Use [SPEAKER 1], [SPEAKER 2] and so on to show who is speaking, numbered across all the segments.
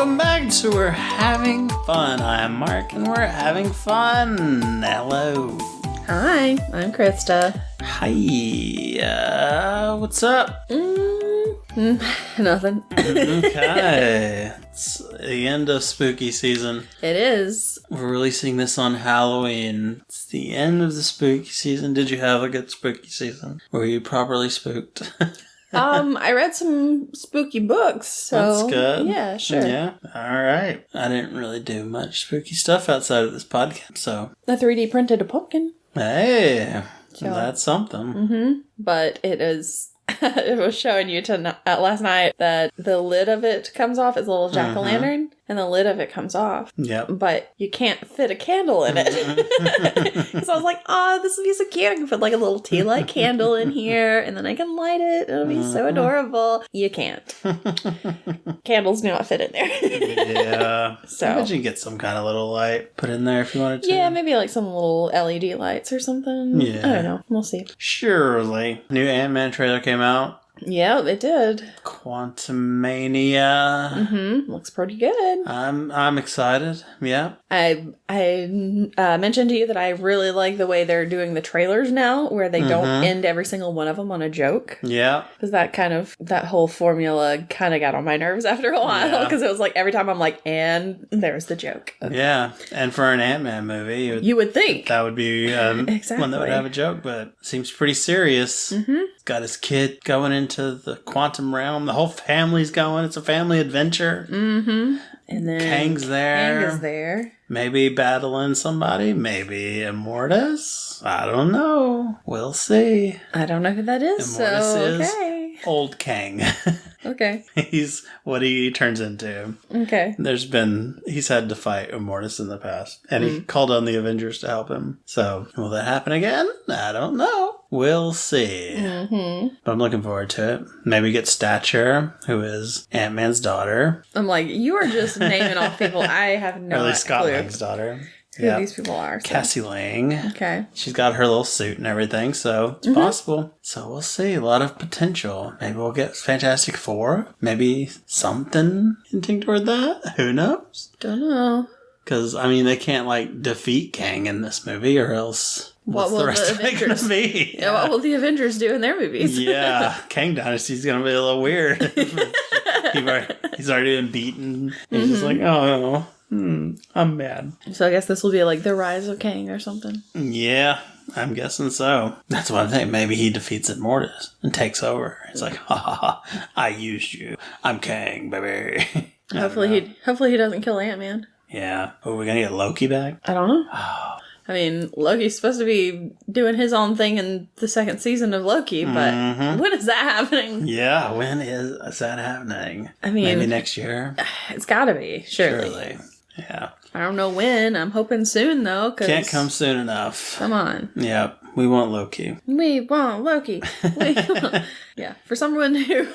[SPEAKER 1] welcome back to We're Having Fun. I'm Mark and we're having fun. Hello.
[SPEAKER 2] Hi, I'm Krista.
[SPEAKER 1] Hi. What's up?
[SPEAKER 2] Nothing.
[SPEAKER 1] Okay. It's the end of spooky season.
[SPEAKER 2] It is.
[SPEAKER 1] We're releasing this on Halloween. It's the end of the spooky season. Did you have a good spooky season? Were you properly spooked?
[SPEAKER 2] I read some spooky books, so...
[SPEAKER 1] That's good.
[SPEAKER 2] Yeah, sure.
[SPEAKER 1] Yeah, alright. I didn't really do much spooky stuff outside of this podcast, so...
[SPEAKER 2] I 3D printed a pumpkin.
[SPEAKER 1] Hey,
[SPEAKER 2] So,
[SPEAKER 1] that's something.
[SPEAKER 2] Mm-hmm. But it is... it was showing you last night that the lid of it comes off. It's a little jack-o'-lantern, and the lid of it comes off.
[SPEAKER 1] Yep.
[SPEAKER 2] But you can't fit a candle in it. So I was like, this would be so cute. I can put like a little tea light candle in here, and then I can light it. It'll be so adorable. You can't. Candles do not fit in there.
[SPEAKER 1] Yeah.
[SPEAKER 2] So.
[SPEAKER 1] I bet you get some kind of little light put in there if you wanted to.
[SPEAKER 2] Yeah, maybe like some little LED lights or something.
[SPEAKER 1] Yeah.
[SPEAKER 2] I don't know. We'll see.
[SPEAKER 1] Surely. New Ant-Man trailer came out.
[SPEAKER 2] Yeah, it did.
[SPEAKER 1] Quantumania.
[SPEAKER 2] Mm-hmm. Looks pretty good.
[SPEAKER 1] I'm excited. Yeah.
[SPEAKER 2] I mentioned to you that I really like the way they're doing the trailers now, where they don't end every single one of them on a joke.
[SPEAKER 1] Yeah.
[SPEAKER 2] Because that whole formula kind of got on my nerves after a while. Because it was like every time I'm like, and there's the joke. Okay.
[SPEAKER 1] Yeah. And for an Ant-Man movie,
[SPEAKER 2] you would think
[SPEAKER 1] that would be
[SPEAKER 2] exactly
[SPEAKER 1] one that would have a joke, but it seems pretty serious.
[SPEAKER 2] Mm-hmm.
[SPEAKER 1] He's got his kid going into the quantum realm. The whole family's going. It's a family adventure.
[SPEAKER 2] Mm-hmm. And then
[SPEAKER 1] Kang's there.
[SPEAKER 2] Kang is there.
[SPEAKER 1] Maybe battling somebody. Maybe Immortus. I don't know. We'll see.
[SPEAKER 2] I don't know who that is.
[SPEAKER 1] Immortus
[SPEAKER 2] so,
[SPEAKER 1] is
[SPEAKER 2] okay.
[SPEAKER 1] old Kang.
[SPEAKER 2] Okay.
[SPEAKER 1] He's what he turns into.
[SPEAKER 2] Okay.
[SPEAKER 1] He's had to fight Immortus in the past. And he called on the Avengers to help him. So, will that happen again? I don't know. We'll see.
[SPEAKER 2] Mm-hmm.
[SPEAKER 1] But I'm looking forward to it. Maybe get Stature, who is Ant-Man's daughter.
[SPEAKER 2] I'm like, you are just naming off people. I have no
[SPEAKER 1] Or at least Scott
[SPEAKER 2] clue
[SPEAKER 1] Lang's daughter.
[SPEAKER 2] who these people are. So.
[SPEAKER 1] Cassie Lang.
[SPEAKER 2] Okay.
[SPEAKER 1] She's got her little suit and everything, so it's possible. So we'll see. A lot of potential. Maybe we'll get Fantastic Four. Maybe something hinting toward that. Who knows?
[SPEAKER 2] Don't know.
[SPEAKER 1] Because, I mean, they can't, defeat Kang in this movie, or else... What's the rest of it going to be?
[SPEAKER 2] Yeah, what will the Avengers do in their movies?
[SPEAKER 1] Yeah, Kang Dynasty's going to be a little weird. He's already been beaten. He's just like, oh, I'm mad.
[SPEAKER 2] So I guess this will be like the rise of Kang or something.
[SPEAKER 1] Yeah, I'm guessing so. That's what I think. Maybe he defeats Immortus and takes over. It's like, ha ha ha, I used you. I'm Kang, baby.
[SPEAKER 2] Hopefully he doesn't kill Ant-Man.
[SPEAKER 1] Yeah. Are we going to get Loki back?
[SPEAKER 2] I don't know.
[SPEAKER 1] Oh.
[SPEAKER 2] I mean, Loki's supposed to be doing his own thing in the second season of Loki, but when is that happening?
[SPEAKER 1] Yeah, when is that happening?
[SPEAKER 2] I mean...
[SPEAKER 1] Maybe next year?
[SPEAKER 2] It's gotta be, surely.
[SPEAKER 1] Yeah.
[SPEAKER 2] I don't know when. I'm hoping soon, though, because...
[SPEAKER 1] Can't come soon enough.
[SPEAKER 2] Come on.
[SPEAKER 1] Yep. We want Loki.
[SPEAKER 2] We want Loki. Yeah, for someone who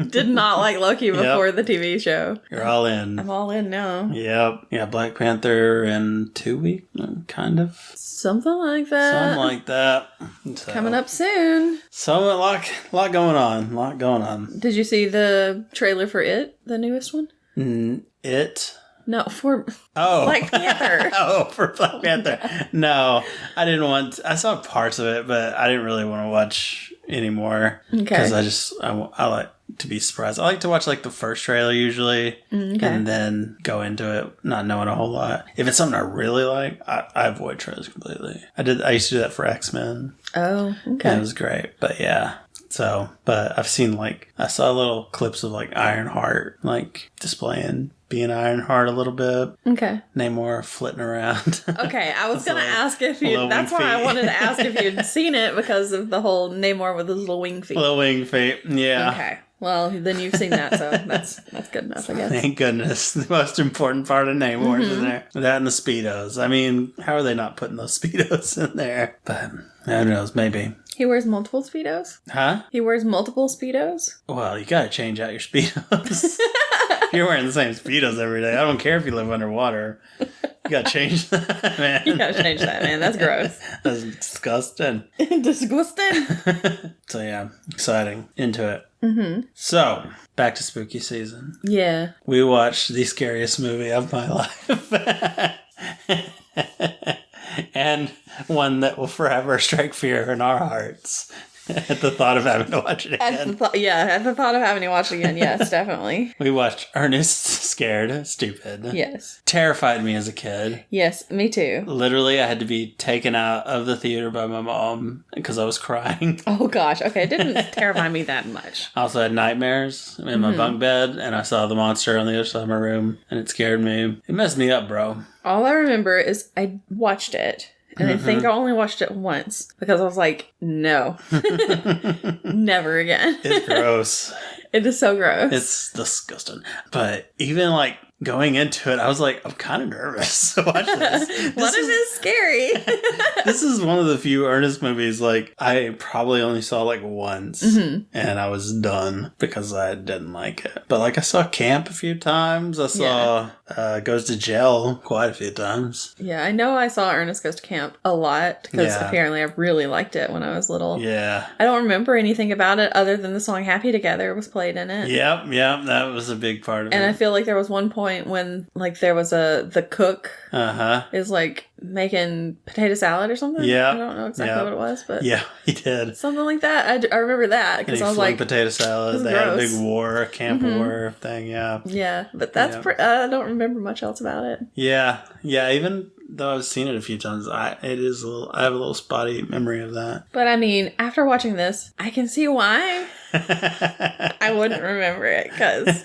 [SPEAKER 2] did not like Loki before the TV show.
[SPEAKER 1] You're all in.
[SPEAKER 2] I'm all in now.
[SPEAKER 1] Yep. Yeah, Black Panther in 2 weeks, kind of.
[SPEAKER 2] Something like that.
[SPEAKER 1] Something like that. So,
[SPEAKER 2] coming up soon.
[SPEAKER 1] So, a lot going on. A lot going on.
[SPEAKER 2] Did you see the trailer for It, the newest one?
[SPEAKER 1] It?
[SPEAKER 2] No, for
[SPEAKER 1] Oh.
[SPEAKER 2] Black Panther.
[SPEAKER 1] For Black Panther. No, I didn't want... I saw parts of it, but I didn't really want to watch anymore. Okay. Because I like to be surprised. I like to watch the first trailer usually, and then go into it not knowing a whole lot. If it's something I really like, I avoid trailers completely. I used to do that for X-Men.
[SPEAKER 2] Oh, okay.
[SPEAKER 1] And it was great, but yeah. So, but I've seen I saw little clips of Ironheart displaying being Ironheart a little bit. Okay. Namor flitting around.
[SPEAKER 2] Okay, I was going to ask if you... That's why I wanted to ask if you'd seen it, because of the whole Namor with his little wing feet.
[SPEAKER 1] Little wing feet, yeah.
[SPEAKER 2] Okay. Well, then you've seen that, so that's good enough, I guess.
[SPEAKER 1] Thank goodness. The most important part of Namor is in there. That and the Speedos. I mean, how are they not putting those Speedos in there? But who knows, maybe.
[SPEAKER 2] He wears multiple Speedos?
[SPEAKER 1] Huh?
[SPEAKER 2] He wears multiple Speedos?
[SPEAKER 1] Well, you gotta change out your Speedos. If you're wearing the same Speedos every day, I don't care if you live underwater. You gotta change that, man.
[SPEAKER 2] You gotta change that, man. That's gross.
[SPEAKER 1] That's disgusting.
[SPEAKER 2] Disgusting.
[SPEAKER 1] So yeah, exciting. Into it. Mm-hmm. So, back to spooky season.
[SPEAKER 2] Yeah.
[SPEAKER 1] We watched the scariest movie of my life. And one that will forever strike fear in our hearts at the thought of having to watch it again.
[SPEAKER 2] At the thought of having to watch it again. Yes, definitely.
[SPEAKER 1] We watched Ernest, Scared Stupid.
[SPEAKER 2] Yes.
[SPEAKER 1] Terrified me as a kid.
[SPEAKER 2] Yes, me too.
[SPEAKER 1] Literally, I had to be taken out of the theater by my mom because I was crying.
[SPEAKER 2] Oh gosh, okay, it didn't terrify me that much.
[SPEAKER 1] I also had nightmares in my bunk bed, and I saw the monster on the other side of my room, and it scared me. It messed me up, bro.
[SPEAKER 2] All I remember is I watched it. And I think I only watched it once because I was like, no, never again.
[SPEAKER 1] It's gross.
[SPEAKER 2] It is so gross.
[SPEAKER 1] It's disgusting. But even like going into it, I was like, I'm kind of nervous to watch this.
[SPEAKER 2] What if it's scary?
[SPEAKER 1] This is one of the few Ernest movies like I probably only saw like once, and I was done because I didn't like it. But like I saw Camp a few times. I saw Goes to Jail quite a few times.
[SPEAKER 2] Yeah, I know I saw Ernest Goes to Camp a lot because apparently I really liked it when I was little.
[SPEAKER 1] Yeah.
[SPEAKER 2] I don't remember anything about it other than the song Happy Together was played in it.
[SPEAKER 1] Yep, that was a big part of it.
[SPEAKER 2] And I feel like there was one point when like there was the cook is like making potato salad or something.
[SPEAKER 1] Yeah.
[SPEAKER 2] I don't know exactly what it was, but
[SPEAKER 1] yeah, he did.
[SPEAKER 2] Something like that. I remember that because I was like
[SPEAKER 1] potato salad. They had a big war, camp war thing. Yeah.
[SPEAKER 2] Yeah, but that's I don't remember much else about it.
[SPEAKER 1] Yeah. Even though I've seen it a few times, I have a little spotty memory of that.
[SPEAKER 2] But I mean, after watching this, I can see why I wouldn't remember it because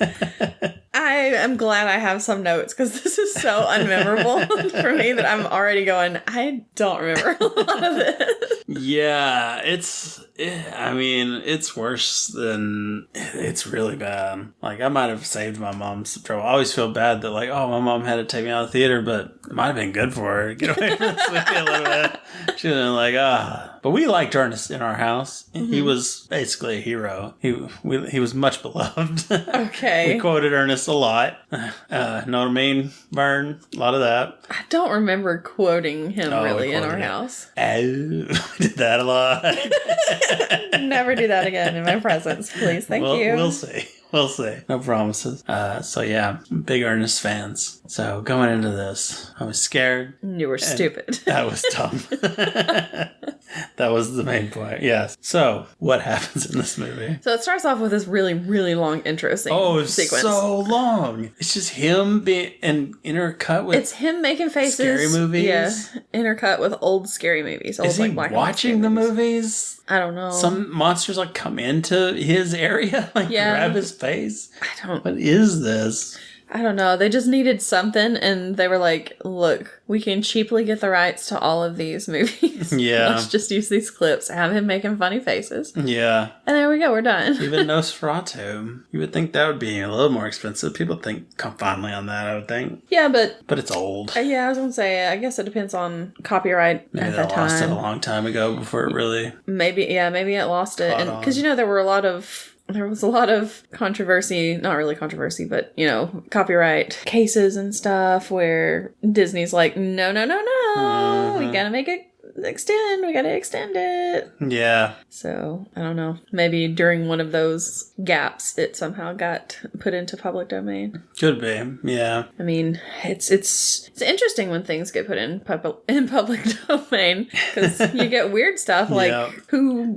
[SPEAKER 2] I am glad I have some notes because this is so unmemorable for me that I'm already going, I don't remember a lot of it.
[SPEAKER 1] Yeah, it's worse than, it's really bad. Like, I might have saved my mom's trouble. I always feel bad that, like, oh, my mom had to take me out of the theater, but it might have been good for her to get away from this movie a little bit. She was like, But we liked Ernest in our house. Mm-hmm. He was basically a hero. He was much beloved.
[SPEAKER 2] Okay.
[SPEAKER 1] We quoted Ernest a lot. Know what I mean, Vern? A lot of that.
[SPEAKER 2] I don't remember quoting him really in our house.
[SPEAKER 1] Oh, we did that a lot.
[SPEAKER 2] Never do that again in my presence, please. Thank you.
[SPEAKER 1] We'll see. We'll see. No promises. So yeah, big Ernest fans. So going into this, I was scared.
[SPEAKER 2] You were stupid.
[SPEAKER 1] That was dumb. That was the main point. Yes. So what happens in this movie?
[SPEAKER 2] So it starts off with this really, really long intro sequence.
[SPEAKER 1] So long. It's just him being intercut with.
[SPEAKER 2] It's him making faces.
[SPEAKER 1] Scary movies.
[SPEAKER 2] Yeah, intercut with old scary movies.
[SPEAKER 1] Is he watching the movies?
[SPEAKER 2] I don't know.
[SPEAKER 1] Some monsters like come into his area, like grab his face. What is this?
[SPEAKER 2] I don't know. They just needed something, and they were like, look, we can cheaply get the rights to all of these movies.
[SPEAKER 1] Yeah.
[SPEAKER 2] Let's just use these clips, have him making funny faces.
[SPEAKER 1] Yeah.
[SPEAKER 2] And there we go, we're done.
[SPEAKER 1] Even Nosferatu. You would think that would be a little more expensive. People come fondly on that, I would think.
[SPEAKER 2] Yeah, but
[SPEAKER 1] it's old.
[SPEAKER 2] Yeah, I was going to say, I guess it depends on copyright
[SPEAKER 1] maybe
[SPEAKER 2] at that time.
[SPEAKER 1] Maybe they lost it a long time ago before it really...
[SPEAKER 2] Maybe it lost it. Because, there was a lot of controversy, not really controversy, but, copyright cases and stuff where Disney's like, no, we gotta make it we gotta extend it.
[SPEAKER 1] Yeah.
[SPEAKER 2] So, I don't know. Maybe during one of those gaps, it somehow got put into public domain.
[SPEAKER 1] Could be, yeah.
[SPEAKER 2] I mean, it's interesting when things get put in public domain, because you get weird stuff like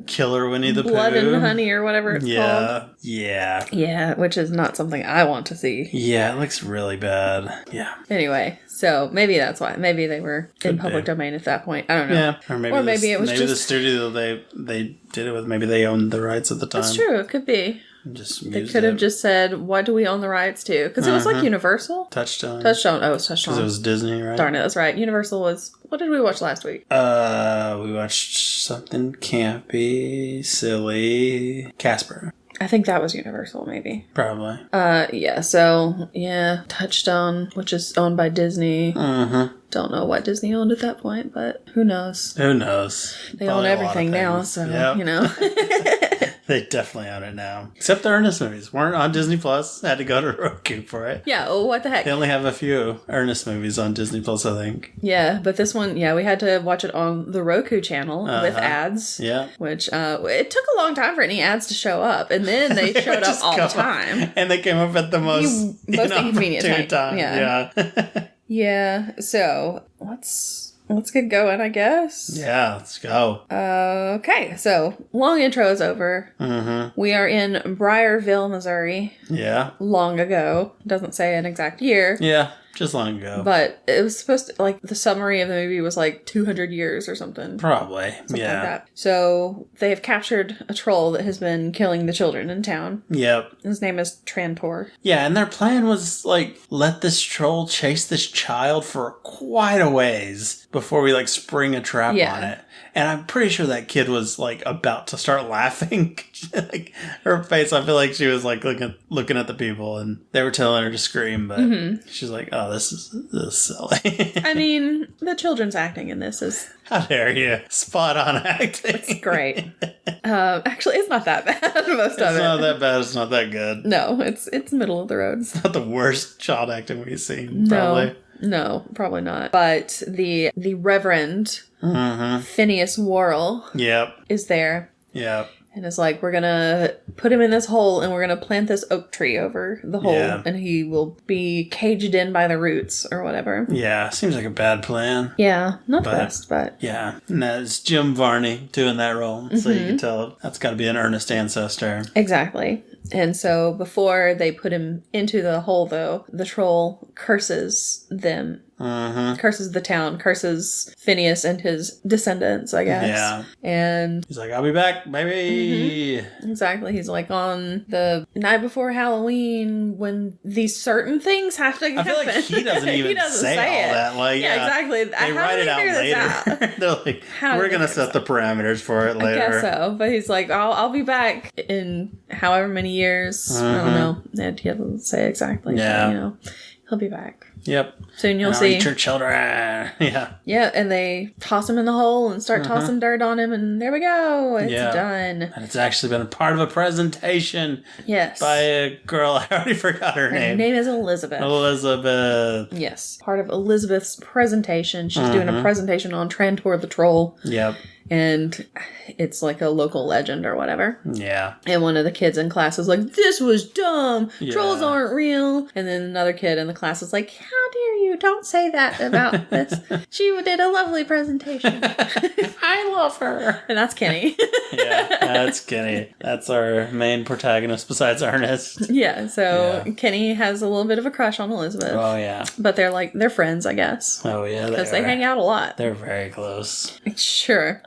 [SPEAKER 1] Killer Winnie the Pooh.
[SPEAKER 2] Blood and Honey or whatever it's called.
[SPEAKER 1] Yeah.
[SPEAKER 2] Yeah, which is not something I want to see.
[SPEAKER 1] Yeah, it looks really bad. Yeah.
[SPEAKER 2] Anyway, so maybe that's why. Maybe they were in public domain at that point. I don't know.
[SPEAKER 1] Yeah. Or maybe
[SPEAKER 2] it was
[SPEAKER 1] the studio they did it with, maybe they owned the rights at the time.
[SPEAKER 2] That's true. It could be.
[SPEAKER 1] They
[SPEAKER 2] could have just said, what do we own the rights to? Because it was like Universal.
[SPEAKER 1] Touchstone.
[SPEAKER 2] Oh, it was Touchstone.
[SPEAKER 1] Because it was Disney, right?
[SPEAKER 2] Darn it, that's right. Universal was... What did we watch last week?
[SPEAKER 1] We watched something campy, silly. Casper.
[SPEAKER 2] I think that was Universal, maybe.
[SPEAKER 1] Probably.
[SPEAKER 2] Touchstone, which is owned by Disney.
[SPEAKER 1] Mm-hmm.
[SPEAKER 2] Don't know what Disney owned at that point, but who knows?
[SPEAKER 1] Who knows?
[SPEAKER 2] They own everything now, so,
[SPEAKER 1] They definitely own it now. Except the Ernest movies weren't on Disney Plus. Had to go to Roku for it.
[SPEAKER 2] Yeah, well, what the heck?
[SPEAKER 1] They only have a few Ernest movies on Disney Plus, I think.
[SPEAKER 2] Yeah, but this one, we had to watch it on the Roku channel with ads.
[SPEAKER 1] Yeah.
[SPEAKER 2] Which, it took a long time for any ads to show up. And then they showed up all the time.
[SPEAKER 1] And they came up at the most inconvenient time.
[SPEAKER 2] Yeah. Yeah, so let's get going, I guess.
[SPEAKER 1] Yeah, let's go.
[SPEAKER 2] Okay, so long intro is over. Mm-hmm. We are in Briarville, Missouri.
[SPEAKER 1] Yeah.
[SPEAKER 2] Long ago. Doesn't say an exact year.
[SPEAKER 1] Yeah. Just long ago.
[SPEAKER 2] But it was supposed to, like, the summary of the movie was like 200 years or something.
[SPEAKER 1] Probably.
[SPEAKER 2] Something like that. So they have captured a troll that has been killing the children in town.
[SPEAKER 1] Yep.
[SPEAKER 2] His name is Trantor.
[SPEAKER 1] Yeah, and their plan was, like, let this troll chase this child for quite a ways before we, like, spring a trap on it. And I'm pretty sure that kid was, like, about to start laughing. Like, her face, I feel like she was, like, looking at the people, and they were telling her to scream, but she's like, oh, this is silly.
[SPEAKER 2] I mean, the children's acting in this is...
[SPEAKER 1] How dare you? Spot on acting.
[SPEAKER 2] It's great. Actually, it's not that bad, most of it.
[SPEAKER 1] It's not that bad. It's not that good.
[SPEAKER 2] No, it's middle of the road.
[SPEAKER 1] It's not the worst child acting we've seen, probably.
[SPEAKER 2] No, probably not. But the Reverend Phineas Worrell is there.
[SPEAKER 1] Yep.
[SPEAKER 2] And it's like, we're going to put him in this hole and we're going to plant this oak tree over the hole and he will be caged in by the roots or whatever.
[SPEAKER 1] Yeah, seems like a bad plan.
[SPEAKER 2] Yeah, not the best, but...
[SPEAKER 1] Yeah, and that's Jim Varney doing that role. So you can tell that's got to be an Ernest ancestor.
[SPEAKER 2] Exactly. And so before they put him into the hole, though, the troll curses them. Curses the town, curses Phineas and his descendants, I guess.
[SPEAKER 1] Yeah.
[SPEAKER 2] And
[SPEAKER 1] he's like, I'll be back, baby.
[SPEAKER 2] Exactly. He's like, on the night before Halloween, when these certain things have to happen.
[SPEAKER 1] I feel like he doesn't even say all that. Like,
[SPEAKER 2] yeah, exactly.
[SPEAKER 1] They write it out later. They're like, we're going to set the parameters for it later.
[SPEAKER 2] I guess so. But he's like, I'll be back in however many years. I don't know. And he doesn't say exactly.
[SPEAKER 1] Yeah.
[SPEAKER 2] But, you know, he'll be back.
[SPEAKER 1] Yep.
[SPEAKER 2] Soon you'll see.
[SPEAKER 1] Eat your children. Yeah.
[SPEAKER 2] Yeah, and they toss him in the hole and start tossing dirt on him, and there we go. It's done.
[SPEAKER 1] And it's actually been a part of a presentation.
[SPEAKER 2] Yes.
[SPEAKER 1] By a girl. I already forgot her name.
[SPEAKER 2] Her name is Elizabeth.
[SPEAKER 1] Elizabeth.
[SPEAKER 2] Yes. Part of Elizabeth's presentation. She's doing a presentation on Trantor the Troll.
[SPEAKER 1] Yep.
[SPEAKER 2] And it's like a local legend or whatever.
[SPEAKER 1] Yeah.
[SPEAKER 2] And one of the kids in class is like, this was dumb. Yeah. Trolls aren't real. And then another kid in the class is like, how dare you? Don't say that about this. She did a lovely presentation.
[SPEAKER 1] I love her.
[SPEAKER 2] And that's Kenny.
[SPEAKER 1] Yeah, that's Kenny. That's our main protagonist besides Ernest.
[SPEAKER 2] Yeah, so Kenny has a little bit of a crush on Elizabeth.
[SPEAKER 1] Oh, yeah.
[SPEAKER 2] But they're friends, I guess.
[SPEAKER 1] Oh, yeah,
[SPEAKER 2] because they hang out a lot.
[SPEAKER 1] They're very close.
[SPEAKER 2] Sure.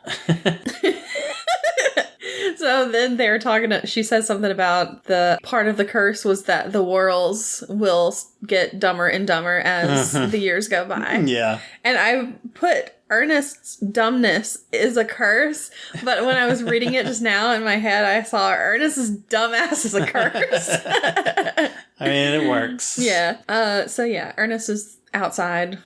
[SPEAKER 2] So then they're talking she says something about the part of the curse was that the Worrells will get dumber and dumber as the years go by.
[SPEAKER 1] Yeah.
[SPEAKER 2] And I put Ernest's dumbness is a curse, but when I was reading it just now in my head, I saw Ernest's dumbass is a curse.
[SPEAKER 1] I mean, it works.
[SPEAKER 2] Yeah. So yeah, Ernest is outside.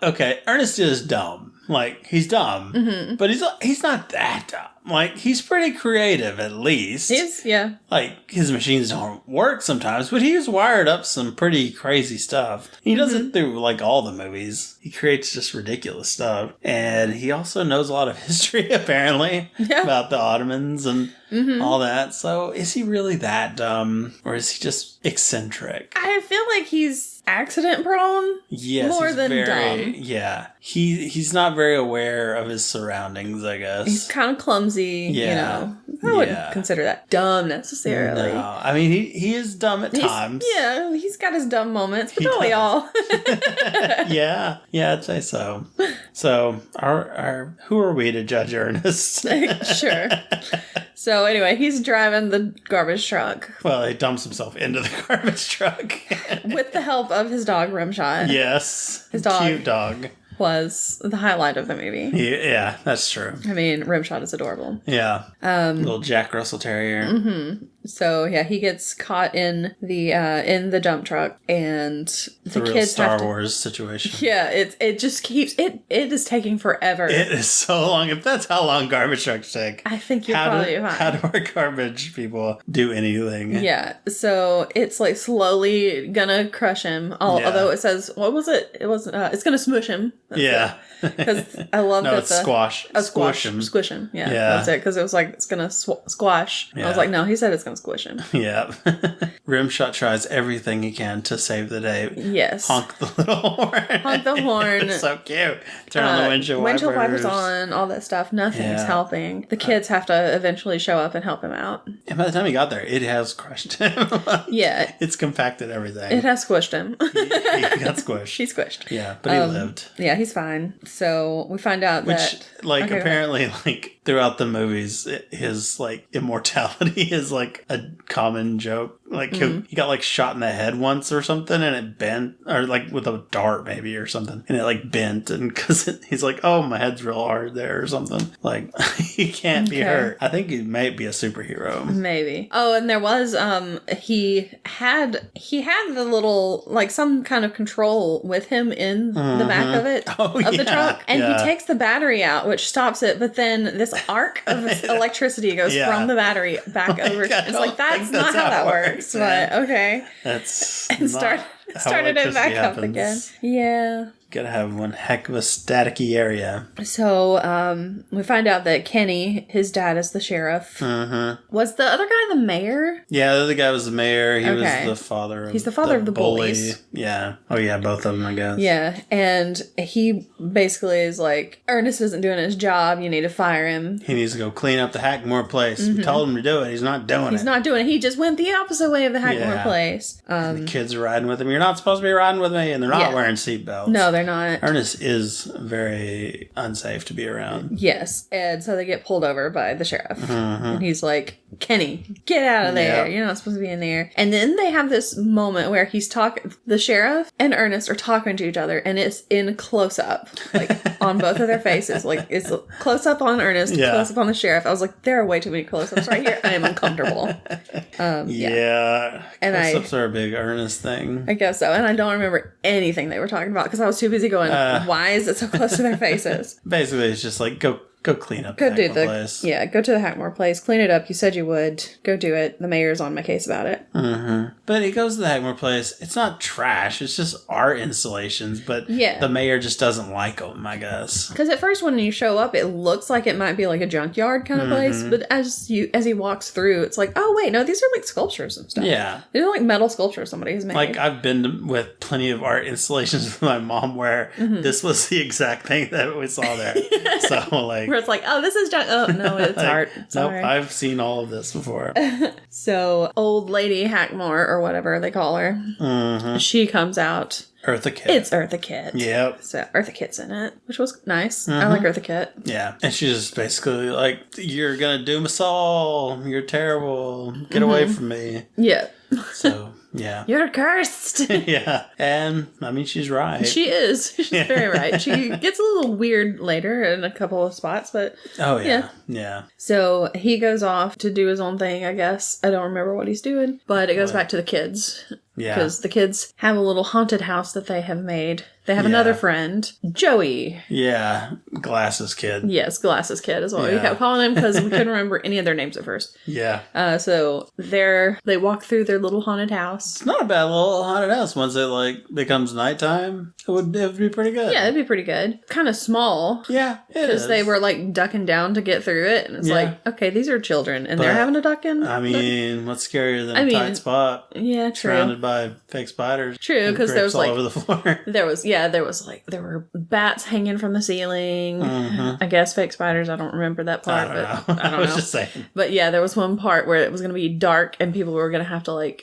[SPEAKER 1] Okay, Ernest is dumb. Like, he's dumb, but he's not that dumb. Like, he's pretty creative, at least. Like, his machines don't work sometimes, but he's wired up some pretty crazy stuff. He does it through, like, all the movies. He creates just ridiculous stuff. And he also knows a lot of history, apparently, about the Ottomans and all that. So, is he really that dumb? Or is he just eccentric?
[SPEAKER 2] I feel like he's accident prone.
[SPEAKER 1] Yes,
[SPEAKER 2] more than dumb.
[SPEAKER 1] Yeah. He's not very aware of his surroundings, I guess.
[SPEAKER 2] He's kind of clumsy, you know. I wouldn't consider that dumb necessarily.
[SPEAKER 1] No, I mean, he is dumb at times.
[SPEAKER 2] Yeah, he's got his dumb moments, but don't we all?
[SPEAKER 1] Yeah, I'd say so. So, who are we to judge Ernest?
[SPEAKER 2] Sure. So anyway, he's driving the garbage truck.
[SPEAKER 1] Well, he dumps himself into the garbage truck.
[SPEAKER 2] With the help of his dog, Rimshot.
[SPEAKER 1] Yes.
[SPEAKER 2] His dog.
[SPEAKER 1] Cute dog.
[SPEAKER 2] Was the highlight of the movie.
[SPEAKER 1] Yeah, that's true.
[SPEAKER 2] I mean, Rimshot is adorable.
[SPEAKER 1] Yeah. Little Jack Russell Terrier.
[SPEAKER 2] So yeah, he gets caught in the dump truck, and the
[SPEAKER 1] real
[SPEAKER 2] kids
[SPEAKER 1] Star
[SPEAKER 2] have to,
[SPEAKER 1] Wars situation.
[SPEAKER 2] Yeah, it just keeps it is taking forever.
[SPEAKER 1] It is so long. If that's how long garbage trucks take,
[SPEAKER 2] I think you're probably fine.
[SPEAKER 1] How do our garbage people do anything?
[SPEAKER 2] Yeah, so it's like slowly gonna crush him. Although it says, what was it? It was it's gonna smush him. That's because I love
[SPEAKER 1] no,
[SPEAKER 2] that
[SPEAKER 1] it's squash.
[SPEAKER 2] Squish him. Yeah, that's it. Because it was like it's gonna squash. Yeah. I was like, no, he said it's gonna squish him.
[SPEAKER 1] Yeah. Rimshot tries everything he can to save the day.
[SPEAKER 2] Yes.
[SPEAKER 1] Honk the little horn.
[SPEAKER 2] Honk the horn.
[SPEAKER 1] It's so cute. Turn on the windshield
[SPEAKER 2] wipers on, all that stuff. Nothing's helping. The kids have to eventually show up and help him out.
[SPEAKER 1] And by the time he got there, it has crushed him.
[SPEAKER 2] Yeah.
[SPEAKER 1] It's compacted everything.
[SPEAKER 2] It has squished him.
[SPEAKER 1] he got squished.
[SPEAKER 2] He's squished.
[SPEAKER 1] Yeah, but he lived.
[SPEAKER 2] Yeah, he's fine. So we find out that...
[SPEAKER 1] apparently, throughout the movies, his, immortality is, a common joke. He got, shot in the head once or something, and it bent, or, with a dart, maybe, or something. And it, bent, and because he's like, oh, my head's real hard there, or something. He can't be hurt. I think he might be a superhero.
[SPEAKER 2] Maybe. Oh, and there was, he had the little, some kind of control with him in the back of it, the truck. And he takes the battery out, which stops it, but then this arc of electricity goes from the battery back over.
[SPEAKER 1] God,
[SPEAKER 2] it's that's not how that works, but okay.
[SPEAKER 1] That's
[SPEAKER 2] and started it back up again. Yeah.
[SPEAKER 1] Gotta have one heck of a staticky area.
[SPEAKER 2] So, we find out that Kenny, his dad, is the sheriff. Mm-hmm. Was the other guy the mayor?
[SPEAKER 1] Yeah, the other guy was the mayor. He was the father.
[SPEAKER 2] He's the father of the bullies.
[SPEAKER 1] Yeah. Oh, yeah, both of them, I guess.
[SPEAKER 2] Yeah, and he basically is like, Ernest isn't doing his job. You need to fire him.
[SPEAKER 1] He needs to go clean up the Hackmore place. We told him to do it. He's not doing it.
[SPEAKER 2] He's not doing it. He just went the opposite way of the Hackmore place.
[SPEAKER 1] And the kids are riding with him. You're not supposed to be riding with me. And they're not wearing seatbelts.
[SPEAKER 2] No, they're not.
[SPEAKER 1] Ernest is very unsafe to be around.
[SPEAKER 2] Yes, and so they get pulled over by the sheriff. And he's like, Kenny, get out of there. You're not supposed to be in there. And then they have this moment where the sheriff and Ernest are talking to each other, and it's in close up, on both of their faces. It's close up on Ernest, close up on the sheriff. I was like, there are way too many close ups right here. I am uncomfortable. And
[SPEAKER 1] close ups are a big Ernest thing.
[SPEAKER 2] I guess so. And I don't remember anything they were talking about because I was too busy going, why is it so close to their faces?
[SPEAKER 1] Basically, it's just go clean up
[SPEAKER 2] the
[SPEAKER 1] Hackmore place.
[SPEAKER 2] Yeah, go to the Hackmore place, clean it up. You said you would. Go do it. The mayor's on my case about it.
[SPEAKER 1] But he goes to the Hackmore place. It's not trash. It's just art installations. But the mayor just doesn't like them, I guess.
[SPEAKER 2] Because at first when you show up, it looks like it might be like a junkyard kind of place. But as he walks through, it's like, oh, wait, no, these are sculptures and stuff.
[SPEAKER 1] Yeah.
[SPEAKER 2] These are metal sculptures somebody has made.
[SPEAKER 1] I've been with plenty of art installations with my mom where this was the exact thing that we saw there. So,
[SPEAKER 2] where it's like, oh, this is oh, no, it's art.
[SPEAKER 1] Nope, I've seen all of this before.
[SPEAKER 2] So, old lady Hackmore, or whatever they call her, she comes out.
[SPEAKER 1] Eartha Kitt.
[SPEAKER 2] It's Eartha Kitt.
[SPEAKER 1] Yep.
[SPEAKER 2] So Eartha Kitt's in it, which was nice. I like Eartha Kitt.
[SPEAKER 1] Yeah. And she's just basically like, you're going to doom us all. You're terrible. Get away from me.
[SPEAKER 2] Yeah.
[SPEAKER 1] So, yeah.
[SPEAKER 2] You're cursed.
[SPEAKER 1] Yeah. And, I mean, she's right.
[SPEAKER 2] She is. She's very right. She gets a little weird later in a couple of spots, but...
[SPEAKER 1] Oh, yeah. Yeah.
[SPEAKER 2] So, he goes off to do his own thing, I guess. I don't remember what he's doing, but it goes back to the kids. Yeah. Because the kids have a little haunted house that they have made. They have another friend, Joey.
[SPEAKER 1] Yeah. Glasses Kid.
[SPEAKER 2] Yes, Glasses Kid is what we kept calling him because we couldn't remember any of their names at first.
[SPEAKER 1] Yeah.
[SPEAKER 2] So they walk through their little haunted house.
[SPEAKER 1] It's not a bad little haunted house. Once it becomes nighttime, it would be pretty good.
[SPEAKER 2] Yeah, it'd be pretty good. Kind of small.
[SPEAKER 1] Yeah, it is.
[SPEAKER 2] Because they were ducking down to get through it. And it's okay, these are children and they're having to duck in.
[SPEAKER 1] I mean, what's scarier than a tight spot?
[SPEAKER 2] Yeah, true.
[SPEAKER 1] Surrounded by fake spiders.
[SPEAKER 2] True, because there was
[SPEAKER 1] all over the floor.
[SPEAKER 2] there were bats hanging from the ceiling. I guess fake spiders. I don't remember that part. I don't know.
[SPEAKER 1] I was just saying.
[SPEAKER 2] But yeah, there was one part where it was going to be dark and people were going to have to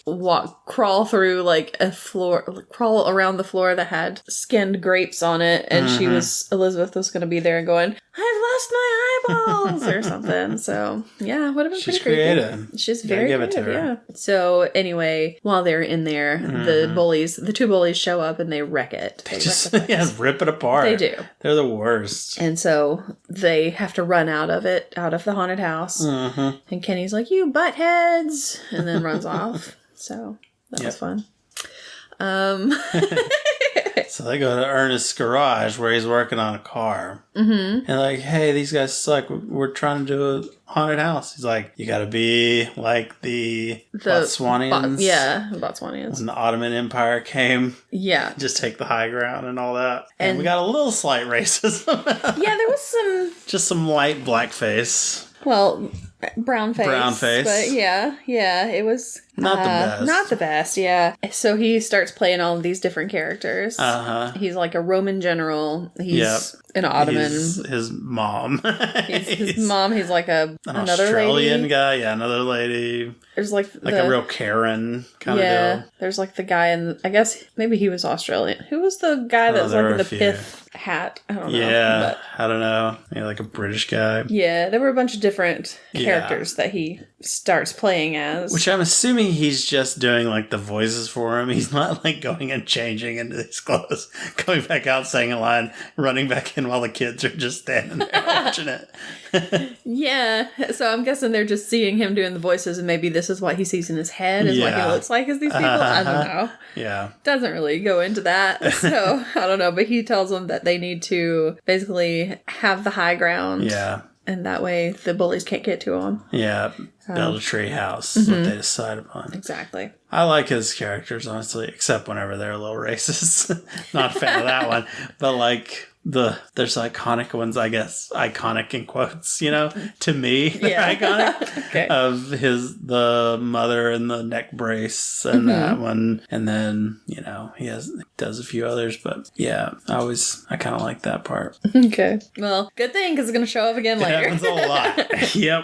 [SPEAKER 2] crawl through a floor, crawl around the floor that had skinned grapes on it. And Elizabeth was going to be there and going, I've lost my eyeballs or something. So yeah, would have been
[SPEAKER 1] She's
[SPEAKER 2] pretty
[SPEAKER 1] creative.
[SPEAKER 2] creepy. She's very
[SPEAKER 1] give it to
[SPEAKER 2] creative,
[SPEAKER 1] her.
[SPEAKER 2] yeah. So anyway, while they're in there, the two bullies show up and they wreck it.
[SPEAKER 1] They just rip it apart.
[SPEAKER 2] They do.
[SPEAKER 1] They're the worst.
[SPEAKER 2] And so they have to run out of the haunted house. And Kenny's like, "You buttheads," and then runs off. So that was fun.
[SPEAKER 1] So they go to Ernest's garage where he's working on a car. And like, hey, these guys suck. We're trying to do a haunted house. He's like, you gotta be like the Botswanians.
[SPEAKER 2] Botswanians.
[SPEAKER 1] When the Ottoman Empire came.
[SPEAKER 2] Yeah.
[SPEAKER 1] Just take the high ground and all that. And we got a little slight racism.
[SPEAKER 2] Yeah, there was some...
[SPEAKER 1] Just some light blackface.
[SPEAKER 2] Well, brown face. But yeah, it was...
[SPEAKER 1] Not the best.
[SPEAKER 2] Not the best, yeah. So he starts playing all of these different characters. He's like a Roman general. He's an Ottoman.
[SPEAKER 1] He's his mom.
[SPEAKER 2] He's his mom. He's like another
[SPEAKER 1] Australian
[SPEAKER 2] lady.
[SPEAKER 1] guy. Yeah, another lady.
[SPEAKER 2] There's like
[SPEAKER 1] a real Karen kind of deal.
[SPEAKER 2] There's like the guy, and I guess maybe he was Australian. Who was the guy that was like in the pith hat? I don't know.
[SPEAKER 1] Yeah, I don't know. Maybe like a British guy.
[SPEAKER 2] Yeah, there were a bunch of different characters that he starts playing as.
[SPEAKER 1] Which I'm assuming he's just doing like the voices for him. He's not like going and changing into his clothes, coming back out, saying a line, running back in while the kids are just standing there watching it.
[SPEAKER 2] Yeah, so I'm guessing they're just seeing him doing the voices, and maybe this is what he sees in his head, is what he looks like as these people. I don't know.
[SPEAKER 1] Yeah.
[SPEAKER 2] Doesn't really go into that, so I don't know. But he tells them that they need to basically have the high ground.
[SPEAKER 1] Yeah.
[SPEAKER 2] And that way the bullies can't get to him.
[SPEAKER 1] Yeah. Build a tree house is what they decide upon.
[SPEAKER 2] Exactly.
[SPEAKER 1] I like his characters, honestly, except whenever they're a little racist. Not a fan of that one. But like... there's iconic ones, I guess, iconic in quotes, to me, they're iconic.
[SPEAKER 2] Okay.
[SPEAKER 1] Of the mother and the neck brace and that one. And then, he does a few others, but yeah, I kind of like that part.
[SPEAKER 2] Okay. Well, good thing, because it's going to show up again later.
[SPEAKER 1] It happens a lot. Yep.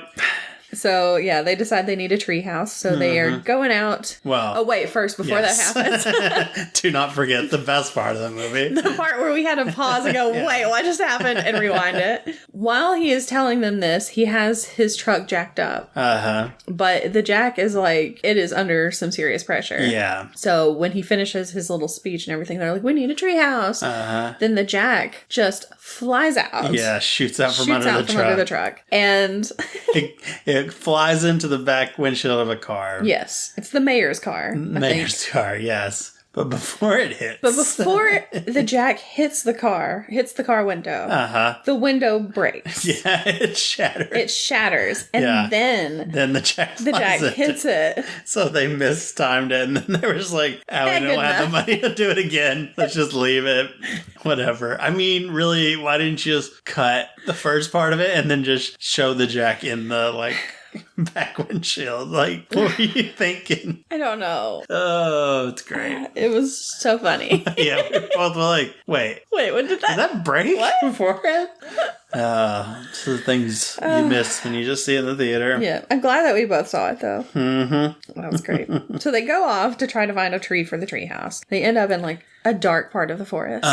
[SPEAKER 2] So, yeah, they decide they need a treehouse, so they are going out.
[SPEAKER 1] Well...
[SPEAKER 2] Oh, wait, first, before that happens.
[SPEAKER 1] Do not forget the best part of the movie.
[SPEAKER 2] The part where we had to pause and go, wait, what just happened? And rewind it. While he is telling them this, he has his truck jacked up. But the jack is like, it is under some serious pressure.
[SPEAKER 1] Yeah.
[SPEAKER 2] So, when he finishes his little speech and everything, they're like, we need a treehouse. Then the jack just flies out.
[SPEAKER 1] Yeah, shoots out from under the truck.
[SPEAKER 2] And...
[SPEAKER 1] It flies into the back windshield of a car.
[SPEAKER 2] Yes. It's the mayor's car.
[SPEAKER 1] Mayor's car, yes. But before it hits...
[SPEAKER 2] But before the jack hits the car window, the window breaks.
[SPEAKER 1] Yeah, it shatters.
[SPEAKER 2] It shatters. And then
[SPEAKER 1] the jack
[SPEAKER 2] hits it.
[SPEAKER 1] So they mistimed it, and then they were just like, we don't have the money to do it again. Let's just leave it. Whatever. I mean, really, why didn't you just cut the first part of it and then just show the jack in the, back windshield? Like, what were you thinking?
[SPEAKER 2] I don't know.
[SPEAKER 1] Oh, it's great.
[SPEAKER 2] It was so funny.
[SPEAKER 1] Yeah, we both were like, wait,
[SPEAKER 2] what did that
[SPEAKER 1] break?
[SPEAKER 2] What?
[SPEAKER 1] Beforehand? So the things you miss when you just see it in the theater.
[SPEAKER 2] Yeah, I'm glad that we both saw it, though. That was great. So they go off to try to find a tree for the treehouse. They end up in, a dark part of the forest.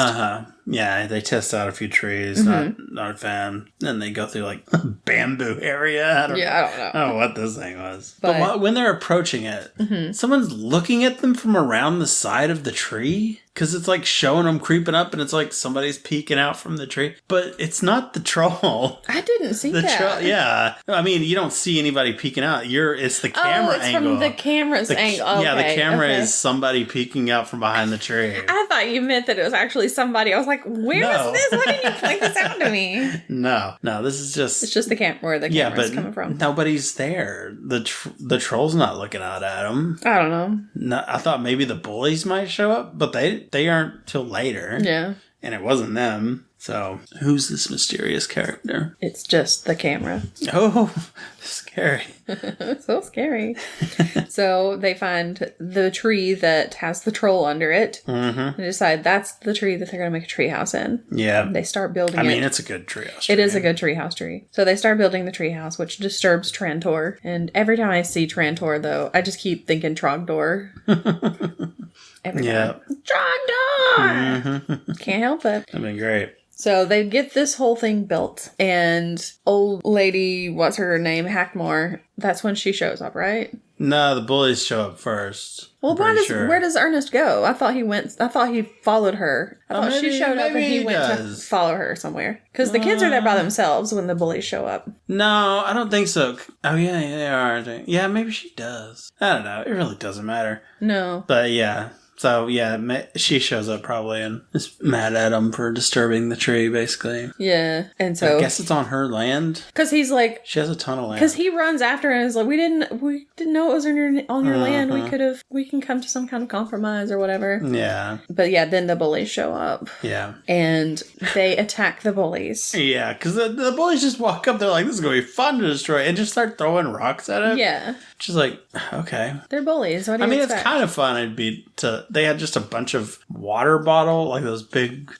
[SPEAKER 1] Yeah, they test out a few trees, not a fan. Then they go through, a bamboo area. I don't know. I don't know what this thing was. But when they're approaching it, someone's looking at them from around the side of the tree. Because it's showing them creeping up, and it's somebody's peeking out from the tree. But it's not the troll.
[SPEAKER 2] I didn't see that.
[SPEAKER 1] Yeah. I mean, you don't see anybody peeking out. It's the camera angle.
[SPEAKER 2] From the camera's angle.
[SPEAKER 1] Yeah, the camera is somebody peeking out from behind the tree.
[SPEAKER 2] I thought you meant that it was actually somebody. I was like, where is this? Why didn't you point this out to me? No, this is just... It's just the where the camera's coming from.
[SPEAKER 1] Nobody's there. The troll's not looking out at them.
[SPEAKER 2] I don't know.
[SPEAKER 1] No, I thought maybe the bullies might show up, but they aren't till later.
[SPEAKER 2] Yeah.
[SPEAKER 1] And it wasn't them. So, who's this mysterious character?
[SPEAKER 2] It's just the camera.
[SPEAKER 1] Oh, scary.
[SPEAKER 2] So scary. So, they find the tree that has the troll under it. They decide that's the tree that they're going to make a treehouse in. Yeah. They start building it.
[SPEAKER 1] I mean, it's a good treehouse tree.
[SPEAKER 2] It is a good treehouse tree. So, they start building the treehouse, which disturbs Trantor. And every time I see Trantor, though, I just keep thinking Trogdor. every time. John Donne! Can't help it.
[SPEAKER 1] That'd be great.
[SPEAKER 2] So they get this whole thing built, and old lady, what's her name, Hackmore, that's when she shows up, right?
[SPEAKER 1] No, the bullies show up first.
[SPEAKER 2] Well, where does Ernest go? I thought he followed her. I thought she showed up and he went to follow her somewhere. Because the kids are there by themselves when the bullies show up.
[SPEAKER 1] No, I don't think so. Oh, yeah, they are. Yeah, maybe she does. I don't know. It really doesn't matter.
[SPEAKER 2] No.
[SPEAKER 1] But yeah. So, yeah, she shows up probably and is mad at him for disturbing the tree, basically.
[SPEAKER 2] Yeah, and so...
[SPEAKER 1] I guess it's on her land.
[SPEAKER 2] Because he's like...
[SPEAKER 1] She has a ton of land.
[SPEAKER 2] Because he runs after her and is like, we didn't know it was on your land. We can come to some kind of compromise or whatever.
[SPEAKER 1] Yeah.
[SPEAKER 2] But yeah, then the bullies show up.
[SPEAKER 1] Yeah.
[SPEAKER 2] And they attack the bullies.
[SPEAKER 1] Yeah, because the bullies just walk up, they're like, this is going to be fun to destroy, and just start throwing rocks at him.
[SPEAKER 2] Yeah.
[SPEAKER 1] Just like, okay.
[SPEAKER 2] They're bullies. What do you expect?
[SPEAKER 1] It's kind of fun. They had just a bunch of water bottle, like those big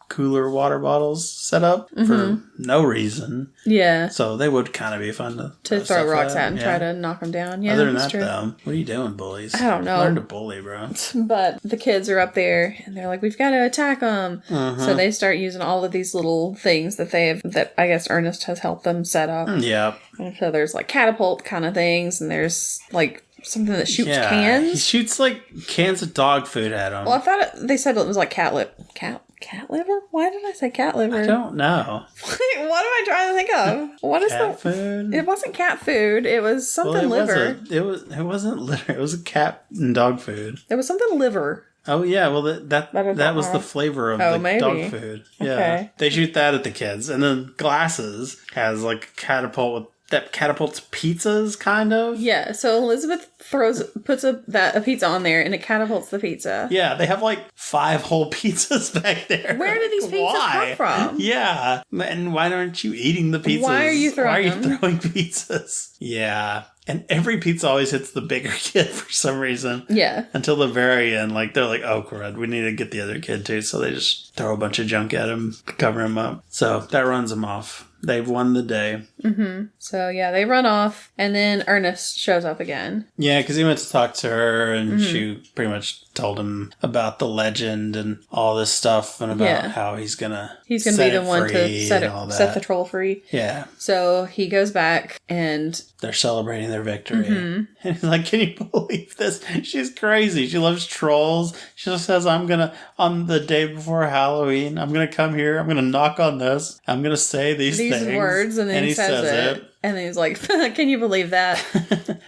[SPEAKER 1] cooler water bottles set up for no reason.
[SPEAKER 2] Yeah.
[SPEAKER 1] So they would kind of be fun
[SPEAKER 2] to throw rocks at and try to knock them down. Yeah.
[SPEAKER 1] Other than that, though, what are you doing, bullies?
[SPEAKER 2] I don't know.
[SPEAKER 1] Learn to bully, bro.
[SPEAKER 2] But the kids are up there and they're like, we've got to attack them. So they start using all of these little things that I guess Ernest has helped them set up.
[SPEAKER 1] Yeah.
[SPEAKER 2] And so there's like catapult kind of things, and there's like something that shoots cans.
[SPEAKER 1] He shoots like cans of dog food at them.
[SPEAKER 2] Well, I thought they said it was like cat liver? Why did I say cat liver?
[SPEAKER 1] I don't know.
[SPEAKER 2] What am I trying to think of? What is
[SPEAKER 1] cat food?
[SPEAKER 2] It wasn't cat food. It was something liver.
[SPEAKER 1] It wasn't liver. It was a cat and dog food.
[SPEAKER 2] It was something liver.
[SPEAKER 1] Oh yeah, well that was the flavor of the dog food. Yeah, okay. They shoot that at the kids, and then Glasses has like a catapult that catapults pizzas, kind of.
[SPEAKER 2] Yeah, so Elizabeth puts a pizza on there, and it catapults the pizza.
[SPEAKER 1] Yeah, they have like 5 whole pizzas back there.
[SPEAKER 2] Where do these pizzas come from?
[SPEAKER 1] Yeah, and why aren't you eating the pizzas?
[SPEAKER 2] Why are you throwing
[SPEAKER 1] pizzas? Yeah. And every pizza always hits the bigger kid for some reason.
[SPEAKER 2] Yeah.
[SPEAKER 1] Until the very end, like they're like, oh crud, we need to get the other kid too. So they just throw a bunch of junk at him, cover him up. So that runs him off. They've won the day. Mm-hmm.
[SPEAKER 2] So yeah, they run off, and then Ernest shows up again.
[SPEAKER 1] Yeah, because he went to talk to her, and she pretty much told him about the legend and all this stuff, and about how he's gonna
[SPEAKER 2] be the one to set the troll free.
[SPEAKER 1] Yeah.
[SPEAKER 2] So he goes back, and
[SPEAKER 1] they're celebrating their victory. And he's like, "Can you believe this? She's crazy. She loves trolls. She just says, on the day before Halloween, I'm gonna come here. I'm gonna knock on this. I'm gonna say these
[SPEAKER 2] words," and then he says it. And then he's like, can you believe that?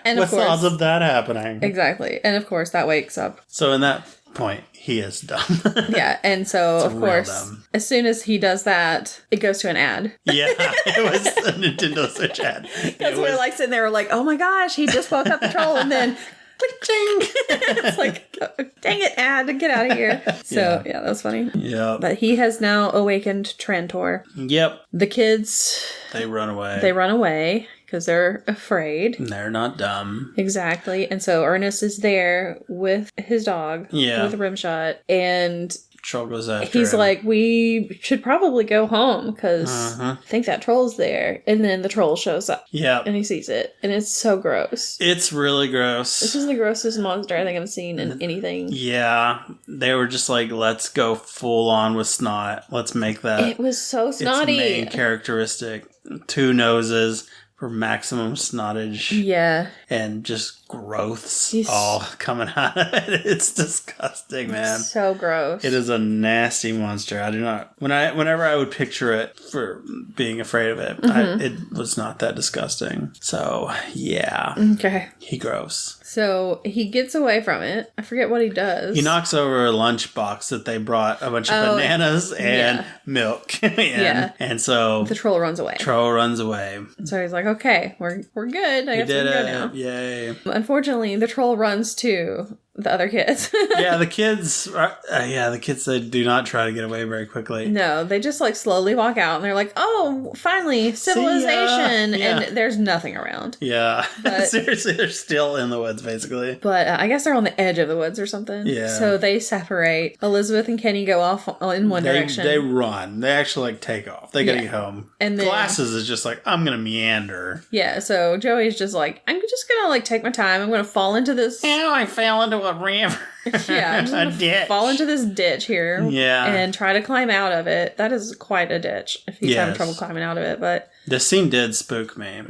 [SPEAKER 2] And
[SPEAKER 1] what's the odds of that happening?
[SPEAKER 2] Exactly. And of course, that wakes up.
[SPEAKER 1] So in that point, he is dumb.
[SPEAKER 2] Yeah. And so, of course, as soon as he does that, it goes to an ad. Yeah.
[SPEAKER 1] It was a Nintendo Switch ad.
[SPEAKER 2] Because we're like sitting there, we're like, oh my gosh, he just woke up the troll. And then... click, ching. It's like, dang it, ad, get out of here. So, yeah, that was funny.
[SPEAKER 1] Yeah.
[SPEAKER 2] But he has now awakened Trantor.
[SPEAKER 1] Yep.
[SPEAKER 2] The kids...
[SPEAKER 1] They run away. Because they're afraid. And they're not dumb.
[SPEAKER 2] Exactly. And so Ernest is there with his dog. Yeah. With a Rimshot. And...
[SPEAKER 1] Troll goes after
[SPEAKER 2] He's
[SPEAKER 1] him.
[SPEAKER 2] like, we should probably go home because I think that troll's there. And then the troll shows up. Yeah. And he sees it. And it's so gross.
[SPEAKER 1] It's really gross.
[SPEAKER 2] This is the grossest monster I think I've seen in anything.
[SPEAKER 1] Yeah. They were just like, let's go full on with snot. Let's make that.
[SPEAKER 2] It was so snotty.
[SPEAKER 1] Its main characteristic. 2 noses for maximum snottage.
[SPEAKER 2] Yeah.
[SPEAKER 1] And just growths all coming out of it. It's disgusting, man.
[SPEAKER 2] It's so gross.
[SPEAKER 1] It is a nasty monster. I do not... Whenever I would picture it for being afraid of it, it was not that disgusting. So, yeah.
[SPEAKER 2] Okay.
[SPEAKER 1] He gross.
[SPEAKER 2] So he gets away from it. I forget what he does.
[SPEAKER 1] He knocks over a lunchbox that they brought a bunch of bananas and milk in. And so...
[SPEAKER 2] the troll runs away.
[SPEAKER 1] So
[SPEAKER 2] he's like, okay, we're good. I guess we can go now.
[SPEAKER 1] Yay.
[SPEAKER 2] Unfortunately, the troll runs to the other kids.
[SPEAKER 1] The kids, they do not try to get away very quickly.
[SPEAKER 2] No, they just like slowly walk out and they're like, oh, finally, civilization. And there's nothing around.
[SPEAKER 1] Yeah. But, seriously, they're still in the woods, basically.
[SPEAKER 2] But I guess they're on the edge of the woods or something. Yeah. So they separate. Elizabeth and Kenny go off in one direction.
[SPEAKER 1] They run. They actually take off. They gotta get home. And then Glasses is just like, I'm gonna meander.
[SPEAKER 2] Yeah, so Joey's just like, I'm just gonna take my time. I'm gonna fall into this.
[SPEAKER 1] I fell into a river.
[SPEAKER 2] Yeah, I'm just
[SPEAKER 1] a ditch.
[SPEAKER 2] fall into this ditch here.
[SPEAKER 1] Yeah.
[SPEAKER 2] And try to climb out of it. That is quite a ditch if he's having trouble climbing out of it. But
[SPEAKER 1] this scene did spook me.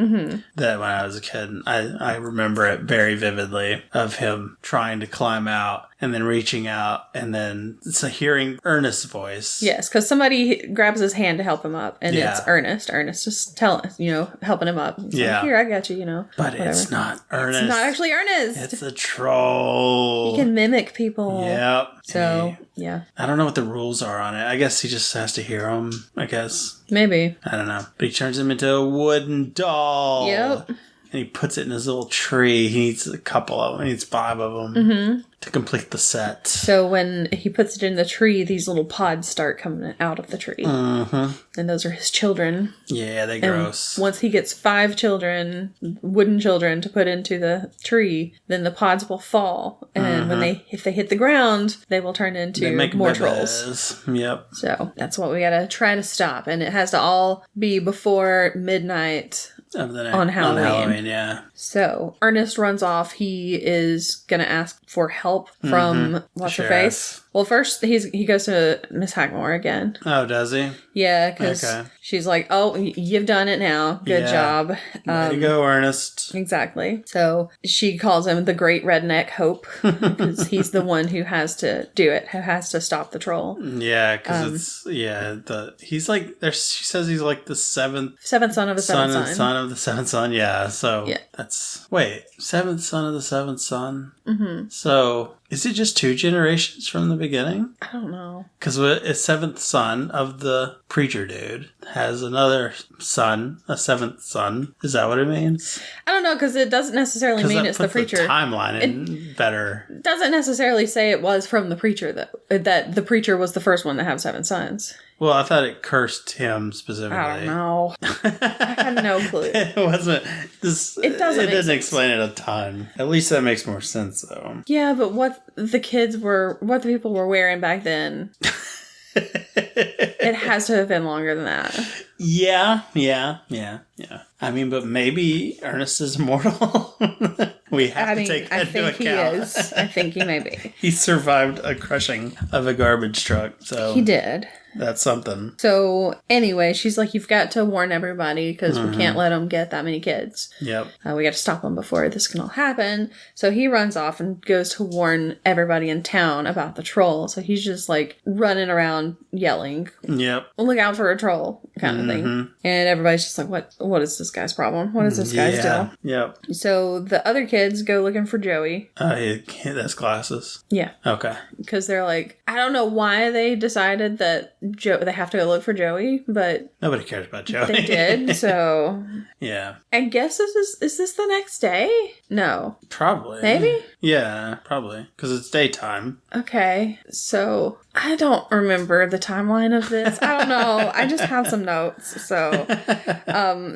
[SPEAKER 1] That when I was a kid, I remember it very vividly of him trying to climb out and then reaching out and then hearing Ernest's voice.
[SPEAKER 2] Yes, because somebody grabs his hand to help him up, and it's Ernest. Ernest just helping him up. He's like, here, I got you,
[SPEAKER 1] But whatever. It's not Ernest.
[SPEAKER 2] It's not actually Ernest.
[SPEAKER 1] It's a troll.
[SPEAKER 2] He can mimic people.
[SPEAKER 1] Yep.
[SPEAKER 2] So, yeah.
[SPEAKER 1] I don't know what the rules are on it. I guess he just has to hear them, I guess.
[SPEAKER 2] Maybe.
[SPEAKER 1] I don't know. But he turns him into a wooden doll.
[SPEAKER 2] Yep.
[SPEAKER 1] And he puts it in his little tree. He needs a couple of them. He needs 5 of them to complete the set.
[SPEAKER 2] So when he puts it in the tree, these little pods start coming out of the tree. And those are his children.
[SPEAKER 1] Yeah, they're gross.
[SPEAKER 2] Once he gets 5 children, wooden children, to put into the tree, then the pods will fall. And if they hit the ground, they will turn into more trolls.
[SPEAKER 1] Yep.
[SPEAKER 2] So that's what we gotta try to stop. And it has to all be before midnight. On Halloween.
[SPEAKER 1] Yeah.
[SPEAKER 2] So Ernest runs off. He is gonna ask for help from what's her face. Well, first he goes to Miss Hackmore again.
[SPEAKER 1] Oh, does he?
[SPEAKER 2] Yeah, because she's like, "Oh, you've done it now. Good job.
[SPEAKER 1] Way to go, Ernest."
[SPEAKER 2] Exactly. So she calls him the Great Redneck Hope because he's the one who has to do it, who has to stop the troll.
[SPEAKER 1] Yeah, because he's like there. She says he's like the seventh
[SPEAKER 2] son of the seventh
[SPEAKER 1] son of the seventh son. Yeah. So that's seventh son of the seventh son. So is it just 2 generations from the beginning?
[SPEAKER 2] I don't know.
[SPEAKER 1] Because a 7th son of the preacher dude has another son, a 7th son. Is that what it means?
[SPEAKER 2] I don't know, because it doesn't necessarily mean it's the preacher.
[SPEAKER 1] The timeline in better.
[SPEAKER 2] It doesn't necessarily say it was from the preacher, though. That the preacher was the first one to have 7 sons.
[SPEAKER 1] Well, I thought it cursed him specifically.
[SPEAKER 2] I don't know. I had no clue.
[SPEAKER 1] It wasn't. It doesn't explain it a ton. At least that makes more sense, though.
[SPEAKER 2] Yeah, but what the people were wearing back then, it has to have been longer than that. Yeah.
[SPEAKER 1] I mean, but maybe Ernest is immortal. We have to take that into account.
[SPEAKER 2] He is. I think he may be.
[SPEAKER 1] He survived a crushing of a garbage truck, so...
[SPEAKER 2] He did.
[SPEAKER 1] That's something.
[SPEAKER 2] So, anyway, she's like, you've got to warn everybody because we can't let them get that many kids.
[SPEAKER 1] Yep.
[SPEAKER 2] We got to stop them before this can all happen. So he runs off and goes to warn everybody in town about the troll. So he's just like running around yelling.
[SPEAKER 1] Yep.
[SPEAKER 2] Look out for a troll kind of thing. And everybody's just like, what is this guy's problem? What is this guy's deal?
[SPEAKER 1] Yep.
[SPEAKER 2] So the other kids go looking for Joey.
[SPEAKER 1] He has glasses.
[SPEAKER 2] Yeah.
[SPEAKER 1] Okay.
[SPEAKER 2] Because they're like, I don't know why they decided that they have to go look for Joey, but
[SPEAKER 1] nobody cares about Joey.
[SPEAKER 2] They did, so
[SPEAKER 1] yeah.
[SPEAKER 2] I guess is this the next day? No.
[SPEAKER 1] Probably.
[SPEAKER 2] Maybe?
[SPEAKER 1] Yeah, probably. Because it's daytime.
[SPEAKER 2] Okay. So I don't remember the timeline of this. I don't know. I just have some notes. So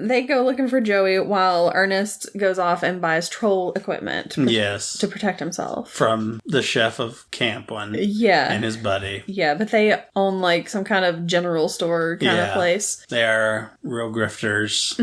[SPEAKER 2] they go looking for Joey while Ernest goes off and buys troll equipment. To protect himself.
[SPEAKER 1] From the chef of Camp One.
[SPEAKER 2] Yeah.
[SPEAKER 1] And his buddy.
[SPEAKER 2] Yeah, but they own like some kind of general store kind of place.
[SPEAKER 1] They are real grifters.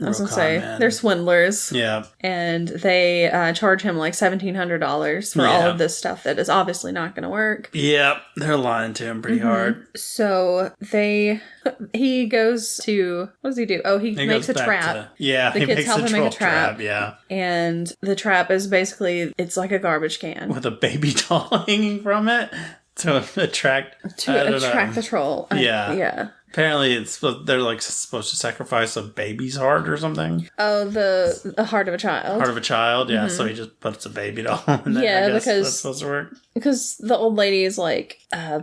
[SPEAKER 2] I was going to say, they're swindlers.
[SPEAKER 1] Yeah.
[SPEAKER 2] And they charge him like $1,700 for all of this stuff that is obviously not going to work.
[SPEAKER 1] Yep. They're lying to him pretty hard.
[SPEAKER 2] So he goes to, what does he do? Oh, he makes a trap.
[SPEAKER 1] The kids help him make a trap. Yeah.
[SPEAKER 2] And the trap is basically, it's like a garbage can.
[SPEAKER 1] With a baby doll hanging from it to attract
[SPEAKER 2] the troll. Yeah.
[SPEAKER 1] Apparently, they're like supposed to sacrifice a baby's heart or something.
[SPEAKER 2] Oh, the heart of a child.
[SPEAKER 1] Heart of a child, yeah. So he just puts a baby doll in there.
[SPEAKER 2] Yeah,
[SPEAKER 1] because
[SPEAKER 2] that's
[SPEAKER 1] supposed to work.
[SPEAKER 2] Because the old lady is like,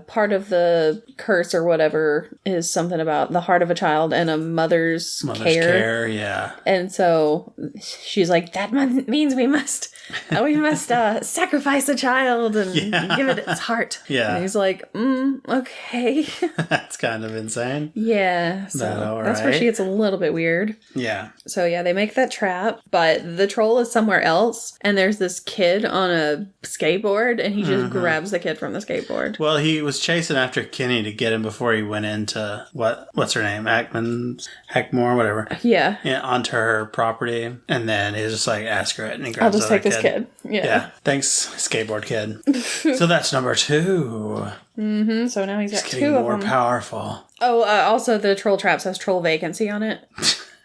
[SPEAKER 2] part of the curse or whatever is something about the heart of a child and a mother's care.
[SPEAKER 1] Yeah.
[SPEAKER 2] And so she's like, that means we must sacrifice a child and give it its heart.
[SPEAKER 1] Yeah.
[SPEAKER 2] And he's like, okay.
[SPEAKER 1] That's kind of insane.
[SPEAKER 2] Yeah. So that's where she gets a little bit weird.
[SPEAKER 1] Yeah.
[SPEAKER 2] So yeah, they make that trap, but the troll is somewhere else, and there's this kid on a skateboard, and he just grabs the kid from the skateboard.
[SPEAKER 1] Well, he was chasing after Kenny to get him before he went into what's her name? Hackmore, whatever.
[SPEAKER 2] Yeah.
[SPEAKER 1] Onto her property, and then he was just like, ask her it, and he grabs
[SPEAKER 2] I'll just take this kid.
[SPEAKER 1] Yeah. Thanks, skateboard kid. So that's number 2.
[SPEAKER 2] Mm-hmm. So now he's got 2 of them.
[SPEAKER 1] More powerful.
[SPEAKER 2] Oh, also the troll trap says troll vacancy on it.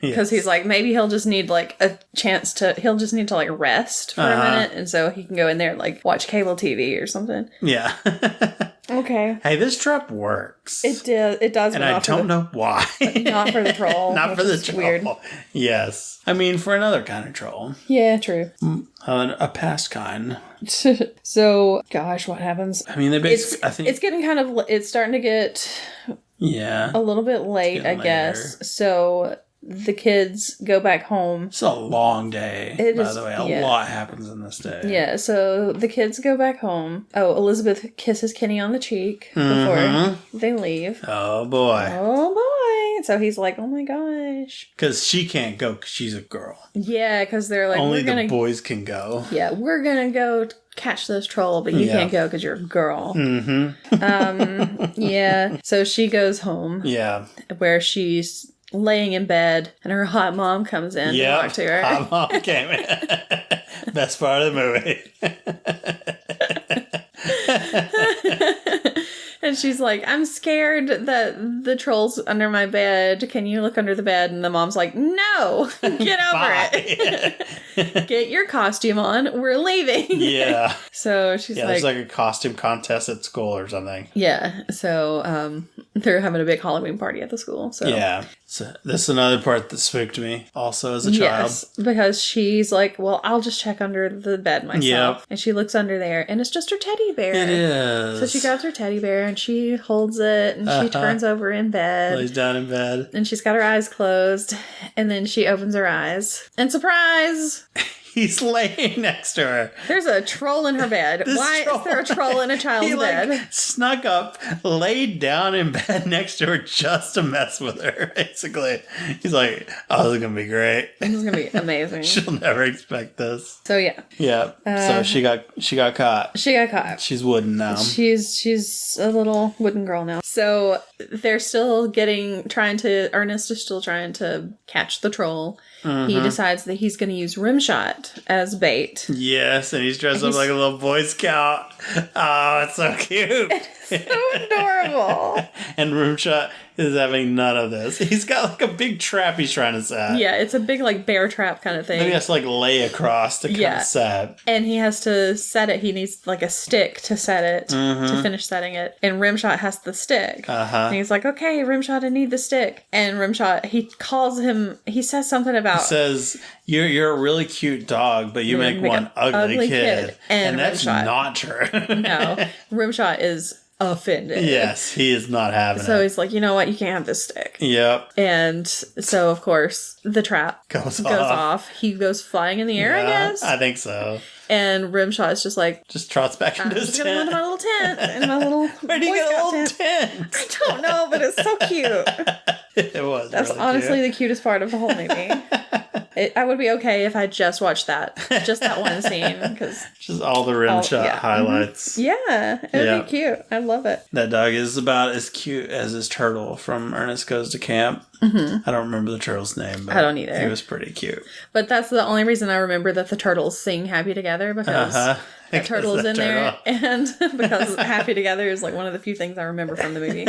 [SPEAKER 2] Because he's like, maybe he'll just need like a chance to, he'll just need to like rest for a minute. And so he can go in there and like watch cable TV or something.
[SPEAKER 1] Yeah.
[SPEAKER 2] Okay.
[SPEAKER 1] Hey, this trap works.
[SPEAKER 2] It does.
[SPEAKER 1] And I don't know why.
[SPEAKER 2] Not for the troll.
[SPEAKER 1] Not for the troll.
[SPEAKER 2] Weird.
[SPEAKER 1] Yes. I mean, for another kind of troll.
[SPEAKER 2] Yeah, true.
[SPEAKER 1] A past kind.
[SPEAKER 2] So, gosh, what happens?
[SPEAKER 1] I mean, they basically, I think
[SPEAKER 2] it's getting kind of, it's starting to get a little bit late, I guess. So the kids go back home.
[SPEAKER 1] It's a long day, by the way. A lot happens in this day.
[SPEAKER 2] Yeah, so the kids go back home. Oh, Elizabeth kisses Kenny on the cheek before they leave.
[SPEAKER 1] Oh, boy.
[SPEAKER 2] Oh, boy. So he's like, oh, my gosh.
[SPEAKER 1] Because she can't go because she's a girl. Yeah,
[SPEAKER 2] because they're like,
[SPEAKER 1] only the boys can go.
[SPEAKER 2] Yeah, we're going to go catch this troll, but you can't go because you're a girl. Yeah, so she goes home. Yeah. Where she's laying in bed, and her hot mom comes in to talk to her.
[SPEAKER 1] Hot mom came in. Best part of the movie.
[SPEAKER 2] And she's like, I'm scared that the troll's under my bed. Can you look under the bed? And the mom's like, no, get over it. Get your costume on. We're leaving. Yeah. So she's like...
[SPEAKER 1] there's like a costume contest at school or something.
[SPEAKER 2] Yeah. So they're having a big Halloween party at the school. So yeah.
[SPEAKER 1] So this is another part that spooked me also as a child.
[SPEAKER 2] Yes, because she's like, well, I'll just check under the bed myself. Yep. And she looks under there, and it's just her teddy bear.
[SPEAKER 1] It is.
[SPEAKER 2] So she grabs her teddy bear, and she holds it, and she turns over in bed.
[SPEAKER 1] Lays down in bed.
[SPEAKER 2] And she's got her eyes closed, and then she opens her eyes. And surprise!
[SPEAKER 1] He's laying next to her.
[SPEAKER 2] There's a troll in her bed. Why is there a troll in a child's bed?
[SPEAKER 1] He snuck up, laid down in bed next to her just to mess with her, basically. He's like, oh, this is going to be great.
[SPEAKER 2] This is going to be amazing.
[SPEAKER 1] She'll never expect this.
[SPEAKER 2] So, yeah.
[SPEAKER 1] Yeah. So she got caught.
[SPEAKER 2] She got caught.
[SPEAKER 1] She's wooden now.
[SPEAKER 2] She's a little wooden girl now. So they're still Ernest is still trying to catch the troll. He decides that he's going to use Rimshot as bait.
[SPEAKER 1] Yes, and he's dressed up like a little Boy Scout. Oh, it's so cute.
[SPEAKER 2] It's so adorable.
[SPEAKER 1] And Rimshot is having none of this. He's got like a big trap he's trying to set.
[SPEAKER 2] Yeah, it's a big like bear trap kind of thing.
[SPEAKER 1] Then he has to like lay across to kind of set.
[SPEAKER 2] And he has to set it. He needs like a stick to set it, to finish setting it. And Rimshot has the stick. And he's like, okay, Rimshot, I need the stick. And Rimshot, he says something about...
[SPEAKER 1] He says, you're a really cute dog, but you make one ugly kid. And that's not true.
[SPEAKER 2] No, Rimshot is offended.
[SPEAKER 1] Yes, he is not having it.
[SPEAKER 2] So he's like, you know what? You can't have this stick.
[SPEAKER 1] Yep.
[SPEAKER 2] And so, of course, the trap goes off. He goes flying in the air, I guess.
[SPEAKER 1] I think so.
[SPEAKER 2] And Rimshot is just like...
[SPEAKER 1] Just trots back into his tent.
[SPEAKER 2] I'm just going to go into my little tent. In my little
[SPEAKER 1] Where do you get a little tent?
[SPEAKER 2] I don't know, but it's so cute.
[SPEAKER 1] It was
[SPEAKER 2] That's really honestly the cutest part of the whole movie. I would be okay if I just watched that one scene.
[SPEAKER 1] Just all the Rimshot highlights.
[SPEAKER 2] Yeah, it'd be cute. I love it.
[SPEAKER 1] That dog is about as cute as his turtle from Ernest Goes to Camp. I don't remember the turtle's name, but
[SPEAKER 2] I don't either.
[SPEAKER 1] He was pretty cute.
[SPEAKER 2] But that's the only reason I remember that the turtles sing Happy Together, because the turtle's in there, and because Happy Together is like one of the few things I remember from the movie.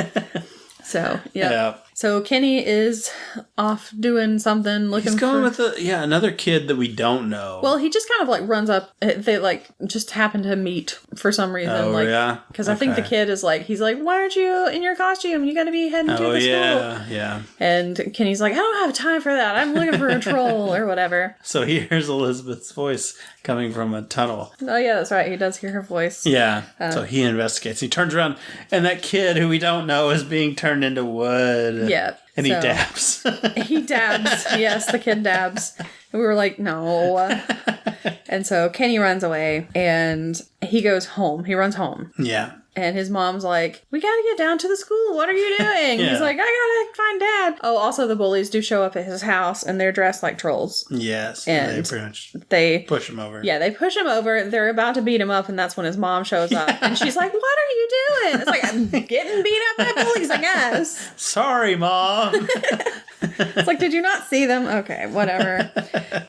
[SPEAKER 2] So, yeah. So, Kenny is off doing something, looking for...
[SPEAKER 1] He's going with another kid that we don't know.
[SPEAKER 2] Well, he just kind of, like, runs up. They, like, just happen to meet for some reason.
[SPEAKER 1] Oh,
[SPEAKER 2] like,
[SPEAKER 1] yeah?
[SPEAKER 2] Because I think the kid is like, he's like, why aren't you in your costume? You gotta be heading to the school. Yeah. And Kenny's like, I don't have time for that. I'm looking for a troll or whatever.
[SPEAKER 1] So he hears Elizabeth's voice coming from a tunnel.
[SPEAKER 2] Oh, yeah, that's right. He does hear her voice.
[SPEAKER 1] Yeah. So he investigates. He turns around, and that kid who we don't know is being turned into wood.
[SPEAKER 2] Yeah.
[SPEAKER 1] And he dabs.
[SPEAKER 2] He dabs. Yes, the kid dabs. And we were like, no. And so Kenny runs away, and he goes home. He runs home. Yeah. And his mom's like, we gotta get down to the school. What are you doing? He's like, I gotta find Dad. Oh, also the bullies do show up at his house, and they're dressed like trolls. Yes. And
[SPEAKER 1] they pretty much push him over.
[SPEAKER 2] Yeah, they push him over. They're about to beat him up, and that's when his mom shows up. And she's like, what are you doing? It's like, I'm getting beat up by bullies, I guess.
[SPEAKER 1] Sorry, Mom.
[SPEAKER 2] It's like, did you not see them? Okay, whatever.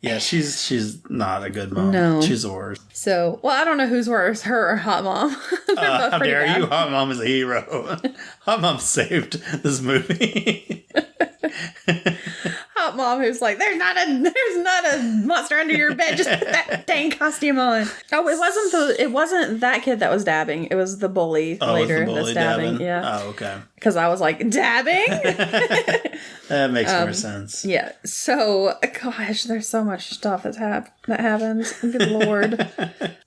[SPEAKER 1] Yeah, she's not a good mom.
[SPEAKER 2] No.
[SPEAKER 1] She's the worst.
[SPEAKER 2] So, well, I don't know who's worse, her or Hot Mom.
[SPEAKER 1] How dare you? Hot Mom is a hero. Hot Mom saved this movie.
[SPEAKER 2] Hot Mom who's like, there's not a monster under your bed. Just put that dang costume on. Oh, it wasn't that kid that was dabbing. It was the bully later that's dabbing. Yeah.
[SPEAKER 1] Oh, okay.
[SPEAKER 2] Because I was like, dabbing?
[SPEAKER 1] That makes more sense.
[SPEAKER 2] Yeah. So, gosh, there's so much stuff that happens. Good Lord.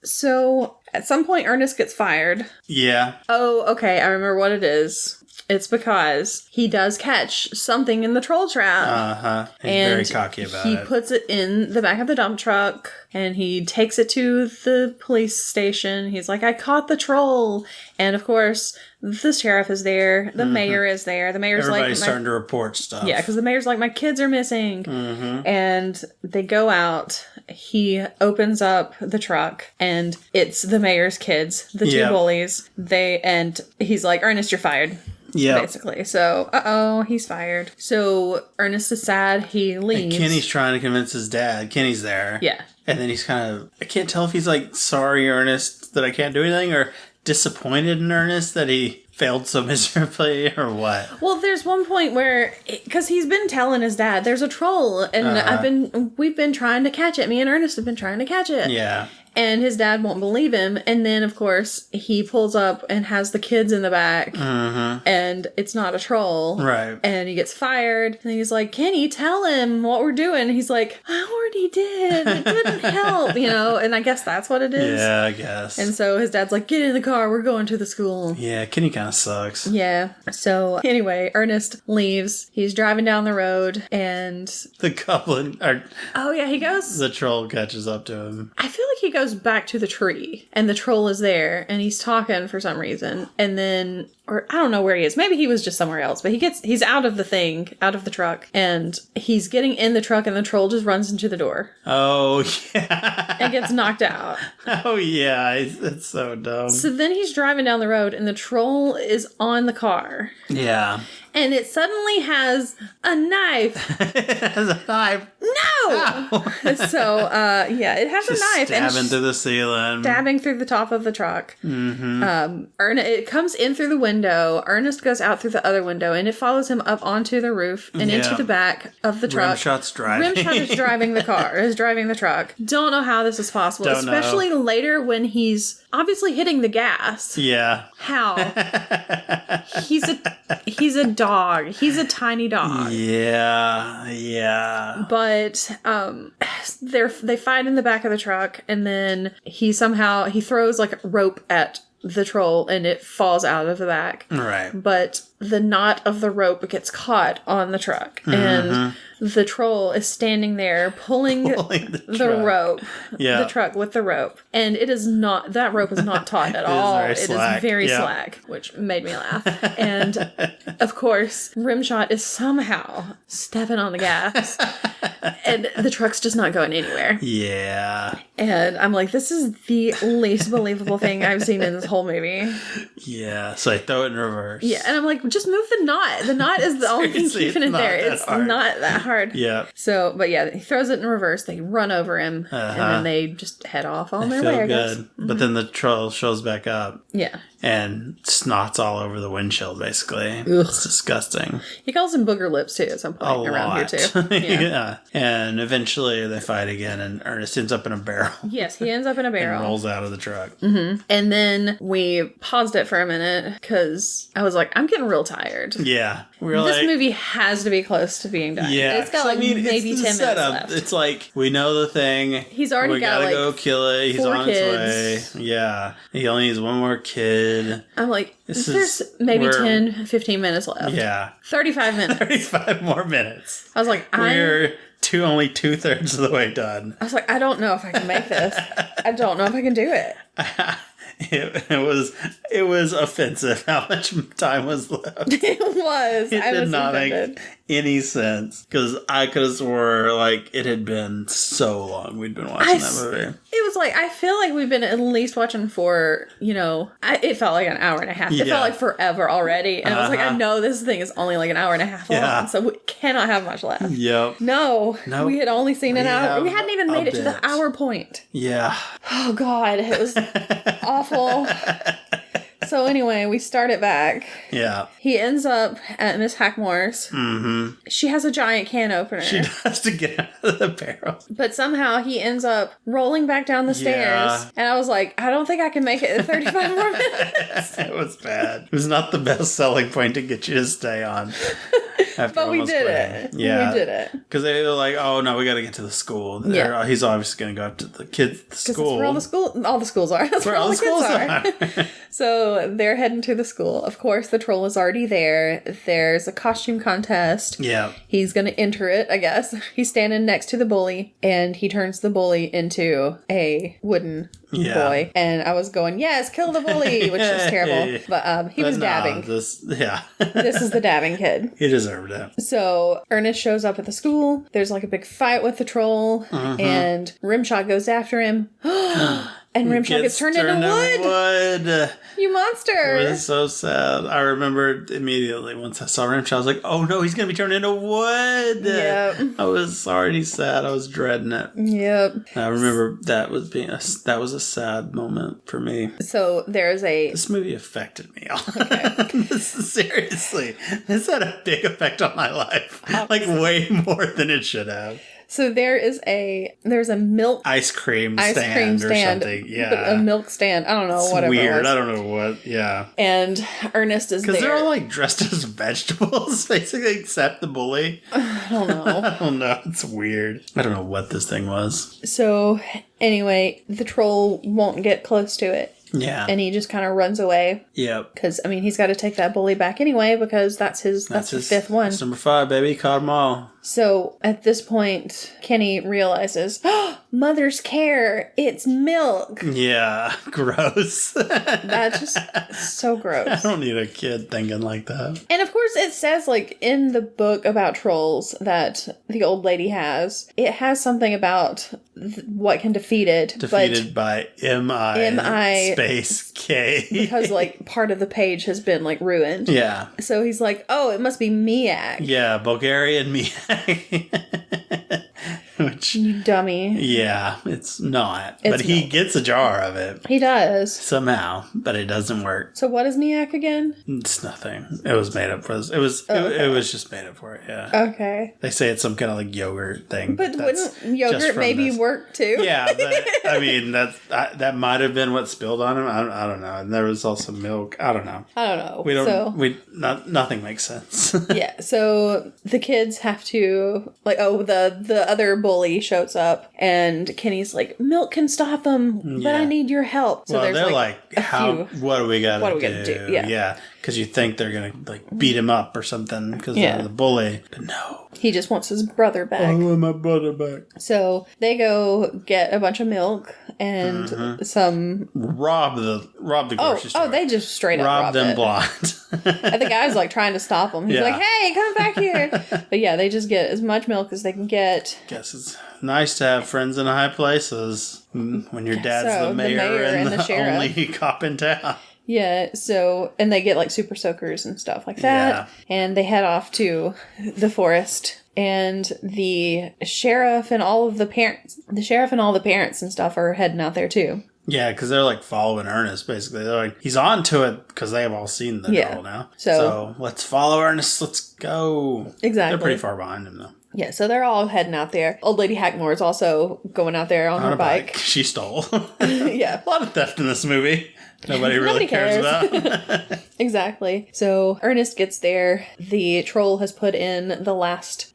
[SPEAKER 2] So, at some point, Ernest gets fired.
[SPEAKER 1] Yeah.
[SPEAKER 2] Oh, okay. I remember what it is. It's because he does catch something in the troll trap.
[SPEAKER 1] Uh-huh. He's very cocky about it.
[SPEAKER 2] He puts it in the back of the dump truck and he takes it to the police station. He's like, I caught the troll. And of course, the sheriff is there. The mayor is there. The mayor's
[SPEAKER 1] Everybody's starting to report stuff.
[SPEAKER 2] Yeah, because the mayor's like, my kids are missing. Mm-hmm. And they go out. He opens up the truck and it's the mayor's kids, the two bullies. And he's like, Ernest, you're fired. Yeah. Basically. So, he's fired. So, Ernest is sad. He leaves.
[SPEAKER 1] And Kenny's trying to convince his dad. Kenny's there.
[SPEAKER 2] Yeah.
[SPEAKER 1] And then he's kind of, I can't tell if he's like, sorry, Ernest, that I can't do anything, or disappointed in Ernest that he failed so miserably, or what?
[SPEAKER 2] Well, there's one point where, because he's been telling his dad, there's a troll, and we've been trying to catch it. Me and Ernest have been trying to catch it.
[SPEAKER 1] Yeah.
[SPEAKER 2] And his dad won't believe him. And then, of course, he pulls up and has the kids in the back. Mm-hmm. And it's not a troll.
[SPEAKER 1] Right.
[SPEAKER 2] And he gets fired. And he's like, Kenny, tell him what we're doing. And he's like, I already did. It didn't help, And I guess that's what it is.
[SPEAKER 1] Yeah, I guess.
[SPEAKER 2] And so his dad's like, get in the car. We're going to the school.
[SPEAKER 1] Yeah, Kenny kind of sucks.
[SPEAKER 2] Yeah. So, anyway, Ernest leaves. He's driving down the road. And
[SPEAKER 1] the goblin...
[SPEAKER 2] he goes...
[SPEAKER 1] The troll catches up to him.
[SPEAKER 2] I feel like he goes back to the tree and the troll is there and he's talking for some reason, and then, or I don't know where he is, maybe he was just somewhere else, but he's out of the truck, and he's getting in the truck and the troll just runs into the door.
[SPEAKER 1] Oh yeah.
[SPEAKER 2] And gets knocked out.
[SPEAKER 1] Oh yeah, it's so dumb.
[SPEAKER 2] So then he's driving down the road and the troll is on the car.
[SPEAKER 1] Yeah.
[SPEAKER 2] And it suddenly has a knife.
[SPEAKER 1] It has a knife.
[SPEAKER 2] No! So, it has
[SPEAKER 1] just
[SPEAKER 2] a knife.
[SPEAKER 1] Stabbing through the ceiling.
[SPEAKER 2] Stabbing through the top of the truck.
[SPEAKER 1] Mm-hmm.
[SPEAKER 2] It comes in through the window. Ernest goes out through the other window, and it follows him up onto the roof and into the back of the truck.
[SPEAKER 1] Rimshot's driving.
[SPEAKER 2] Rimshot is driving the car. Is driving the truck. Don't know how this is possible. Especially later when he's obviously hitting the gas.
[SPEAKER 1] Yeah.
[SPEAKER 2] How? He's a dog. He's a tiny dog.
[SPEAKER 1] Yeah. Yeah.
[SPEAKER 2] But they fight in the back of the truck, and then he throws like a rope at the troll and it falls out of the back.
[SPEAKER 1] Right.
[SPEAKER 2] But the knot of the rope gets caught on the truck, and the troll is standing there pulling the rope, the truck with the rope, and that rope is not taut at all. It is very slack, which made me laugh. And of course, Rimshot is somehow stepping on the gas, and the truck's just not going anywhere.
[SPEAKER 1] Yeah.
[SPEAKER 2] And I'm like, this is the least believable thing I've seen in this whole movie.
[SPEAKER 1] Yeah, so I throw it in reverse.
[SPEAKER 2] Yeah, and I'm like, just move the knot. The knot is the only thing keeping it there. It's not that hard.
[SPEAKER 1] Yeah.
[SPEAKER 2] So, but yeah, he throws it in reverse. They run over him, and then they just head off on their way, I guess. Mm-hmm.
[SPEAKER 1] But then the troll shows back up.
[SPEAKER 2] Yeah.
[SPEAKER 1] And snot's all over the windshield, basically. Ugh. It's disgusting.
[SPEAKER 2] He calls him booger lips, too, at some point around here, too.
[SPEAKER 1] Yeah. And eventually they fight again, and Ernest ends up in a barrel.
[SPEAKER 2] Yes, he ends up in a barrel.
[SPEAKER 1] And rolls out of the truck.
[SPEAKER 2] Mm-hmm. And then we paused it for a minute, because I was like, I'm getting real tired.
[SPEAKER 1] Yeah.
[SPEAKER 2] This movie has to be close to being done.
[SPEAKER 1] Yeah.
[SPEAKER 2] It's got maybe 10 minutes left.
[SPEAKER 1] It's like, we know the thing.
[SPEAKER 2] He's already got
[SPEAKER 1] we gotta go kill it. He's on his way. Yeah. He only needs one more kid.
[SPEAKER 2] I'm like, there's maybe 10, 15 minutes left.
[SPEAKER 1] Yeah.
[SPEAKER 2] 35 minutes.
[SPEAKER 1] 35 more minutes.
[SPEAKER 2] I was like,
[SPEAKER 1] we're only 2/3 of the way done.
[SPEAKER 2] I was like, I don't know if I can make this. I don't know if I can do it.
[SPEAKER 1] It was offensive how much time was left.
[SPEAKER 2] It was.
[SPEAKER 1] It did not make any sense, because I could have swore like it had been so long we'd been watching that movie.
[SPEAKER 2] It was was like, I feel like we've been at least watching for, it felt like an hour and a half. It felt like forever already. And I was like, I know this thing is only like an hour and a half long, so we cannot have much left.
[SPEAKER 1] Yep.
[SPEAKER 2] No, we had only seen an hour. We hadn't even made it to the hour point.
[SPEAKER 1] Yeah.
[SPEAKER 2] Oh, God. It was awful. So anyway, we start it back.
[SPEAKER 1] Yeah.
[SPEAKER 2] He ends up at Miss Hackmore's.
[SPEAKER 1] Mm-hmm.
[SPEAKER 2] She has a giant can opener.
[SPEAKER 1] She does to get out of the barrel.
[SPEAKER 2] But somehow he ends up rolling back down the stairs. And I was like, I don't think I can make it in 35 more minutes.
[SPEAKER 1] It was bad. It was not the best selling point to get you to stay on.
[SPEAKER 2] But we did it.
[SPEAKER 1] Yeah.
[SPEAKER 2] We did it.
[SPEAKER 1] Because they were like, oh, no, we got to get to the school.
[SPEAKER 2] Yeah.
[SPEAKER 1] He's obviously going to go up to the kids' school.
[SPEAKER 2] That's where all the schools are. That's where all the schools are. So they're heading to the school. Of course, the troll is already there. There's a costume contest.
[SPEAKER 1] Yeah.
[SPEAKER 2] He's going to enter it, I guess. He's standing next to the bully, and he turns the bully into a wooden boy. And I was going, yes, kill the bully, which is terrible. But he was dabbing. This is the dabbing kid.
[SPEAKER 1] He deserved it.
[SPEAKER 2] So Ernest shows up at the school. There's like a big fight with the troll, and Rimshot goes after him. And Rimshot gets turned into wood. You monster.
[SPEAKER 1] It was so sad. I remember immediately once I saw Rimshot, I was like, oh no, he's going to be turned into wood.
[SPEAKER 2] Yep.
[SPEAKER 1] I was already sad. I was dreading it.
[SPEAKER 2] Yep.
[SPEAKER 1] I remember that was a sad moment for me.
[SPEAKER 2] So there's
[SPEAKER 1] this movie affected me. Okay. Seriously. This had a big effect on my life. Like way more than it should have.
[SPEAKER 2] So there's a milk
[SPEAKER 1] ice cream stand or something. Yeah.
[SPEAKER 2] A milk stand. I don't know.
[SPEAKER 1] It's
[SPEAKER 2] whatever
[SPEAKER 1] weird.
[SPEAKER 2] it was.
[SPEAKER 1] I don't know what. Yeah.
[SPEAKER 2] And Ernest is there.
[SPEAKER 1] Because they're all like dressed as vegetables, basically, except the bully.
[SPEAKER 2] I don't know.
[SPEAKER 1] I don't know. It's weird. I don't know what this thing was.
[SPEAKER 2] So anyway, the troll won't get close to it.
[SPEAKER 1] Yeah.
[SPEAKER 2] And he just kind of runs away.
[SPEAKER 1] Yep.
[SPEAKER 2] Because, I mean, he's got to take that bully back anyway because that's his fifth one.
[SPEAKER 1] That's number 5, baby. Caught them all.
[SPEAKER 2] So, at this point, Kenny realizes, oh, mother's care, it's milk.
[SPEAKER 1] Yeah, gross.
[SPEAKER 2] That's just so gross.
[SPEAKER 1] I don't need a kid thinking like that.
[SPEAKER 2] And of course, it says, like, in the book about trolls that the old lady has, it has something about what can defeat it.
[SPEAKER 1] Defeated by M-I space K.
[SPEAKER 2] Because, like, part of the page has been, like, ruined.
[SPEAKER 1] Yeah.
[SPEAKER 2] So he's like, oh, it must be Miak.
[SPEAKER 1] Yeah, Bulgarian Miak. Which,
[SPEAKER 2] you dummy.
[SPEAKER 1] Yeah, it's not. But he gets a jar of it.
[SPEAKER 2] He does.
[SPEAKER 1] Somehow, but it doesn't work.
[SPEAKER 2] So what is Miak again?
[SPEAKER 1] It's nothing. It was made up for this. It was just made up for it, yeah.
[SPEAKER 2] Okay.
[SPEAKER 1] They say it's some kind of like yogurt thing.
[SPEAKER 2] But wouldn't yogurt maybe work too?
[SPEAKER 1] Yeah, but I mean, that might have been what spilled on him. I don't know. And there was also milk. I don't know. Nothing makes sense.
[SPEAKER 2] Yeah, so the kids have to, like, the other bully shows up, and Kenny's like, milk can stop them, but I need your help. So
[SPEAKER 1] they're like what do we gotta do? Yeah, because you think they're gonna like beat him up or something because they're the bully, but no.
[SPEAKER 2] He just wants his brother back.
[SPEAKER 1] I want my brother back.
[SPEAKER 2] So they go get a bunch of milk and some
[SPEAKER 1] rob the grocery store.
[SPEAKER 2] Oh, they just straight up
[SPEAKER 1] robbed them
[SPEAKER 2] it.
[SPEAKER 1] blind.
[SPEAKER 2] And the guy's like trying to stop them. He's like, "Hey, come back here!" But yeah, they just get as much milk as they can get.
[SPEAKER 1] Guess it's nice to have friends in high places when your dad's the mayor and the only cop in town.
[SPEAKER 2] Yeah, so, and they get like super soakers and stuff like that. Yeah. And they head off to the forest. And the sheriff and all the parents and stuff are heading out there too. Yeah,
[SPEAKER 1] because they're like following Ernest, basically. They're like, he's on to it because they have all seen the troll now. So let's follow Ernest. Let's go.
[SPEAKER 2] Exactly.
[SPEAKER 1] They're pretty far behind him, though.
[SPEAKER 2] Yeah, so they're all heading out there. Old Lady Hackmore is also going out there on her bike.
[SPEAKER 1] She stole.
[SPEAKER 2] Yeah.
[SPEAKER 1] A lot of theft in this movie. Nobody really cares about.
[SPEAKER 2] Exactly. So Ernest gets there. The troll has put in the last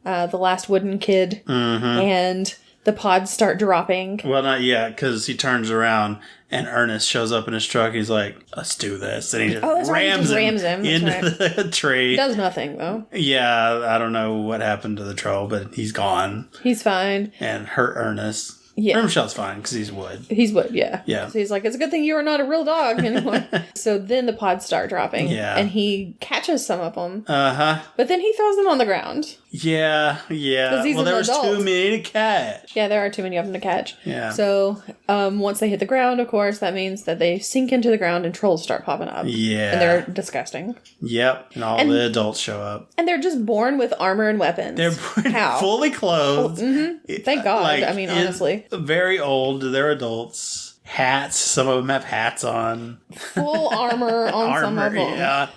[SPEAKER 2] wooden kid, and the pods start dropping.
[SPEAKER 1] Well, not yet, because he turns around and Ernest shows up in his truck. He's like, "Let's do this," and he just rams him into the tree.
[SPEAKER 2] He does nothing though.
[SPEAKER 1] Yeah, I don't know what happened to the troll, but he's gone.
[SPEAKER 2] He's fine.
[SPEAKER 1] And hurt Ernest.
[SPEAKER 2] Yeah.
[SPEAKER 1] Rimshot's fine because he's wood.
[SPEAKER 2] He's wood, yeah.
[SPEAKER 1] Yeah.
[SPEAKER 2] So he's like, it's a good thing you are not a real dog anymore. So then the pods start dropping.
[SPEAKER 1] Yeah.
[SPEAKER 2] And he catches some of them.
[SPEAKER 1] Uh-huh.
[SPEAKER 2] But then he throws them on the ground.
[SPEAKER 1] Yeah. Well, there was too many to catch.
[SPEAKER 2] Yeah, there are too many of them to catch.
[SPEAKER 1] Yeah.
[SPEAKER 2] So, once they hit the ground, of course, that means that they sink into the ground and trolls start popping up.
[SPEAKER 1] Yeah.
[SPEAKER 2] And they're disgusting.
[SPEAKER 1] Yep. And all the adults show up.
[SPEAKER 2] And they're just born with armor and weapons.
[SPEAKER 1] They're fully clothed.
[SPEAKER 2] Thank God. I mean, honestly.
[SPEAKER 1] Very old. They're adults. Hats. Some of them have hats on.
[SPEAKER 2] Full armor on some of them.
[SPEAKER 1] Yeah.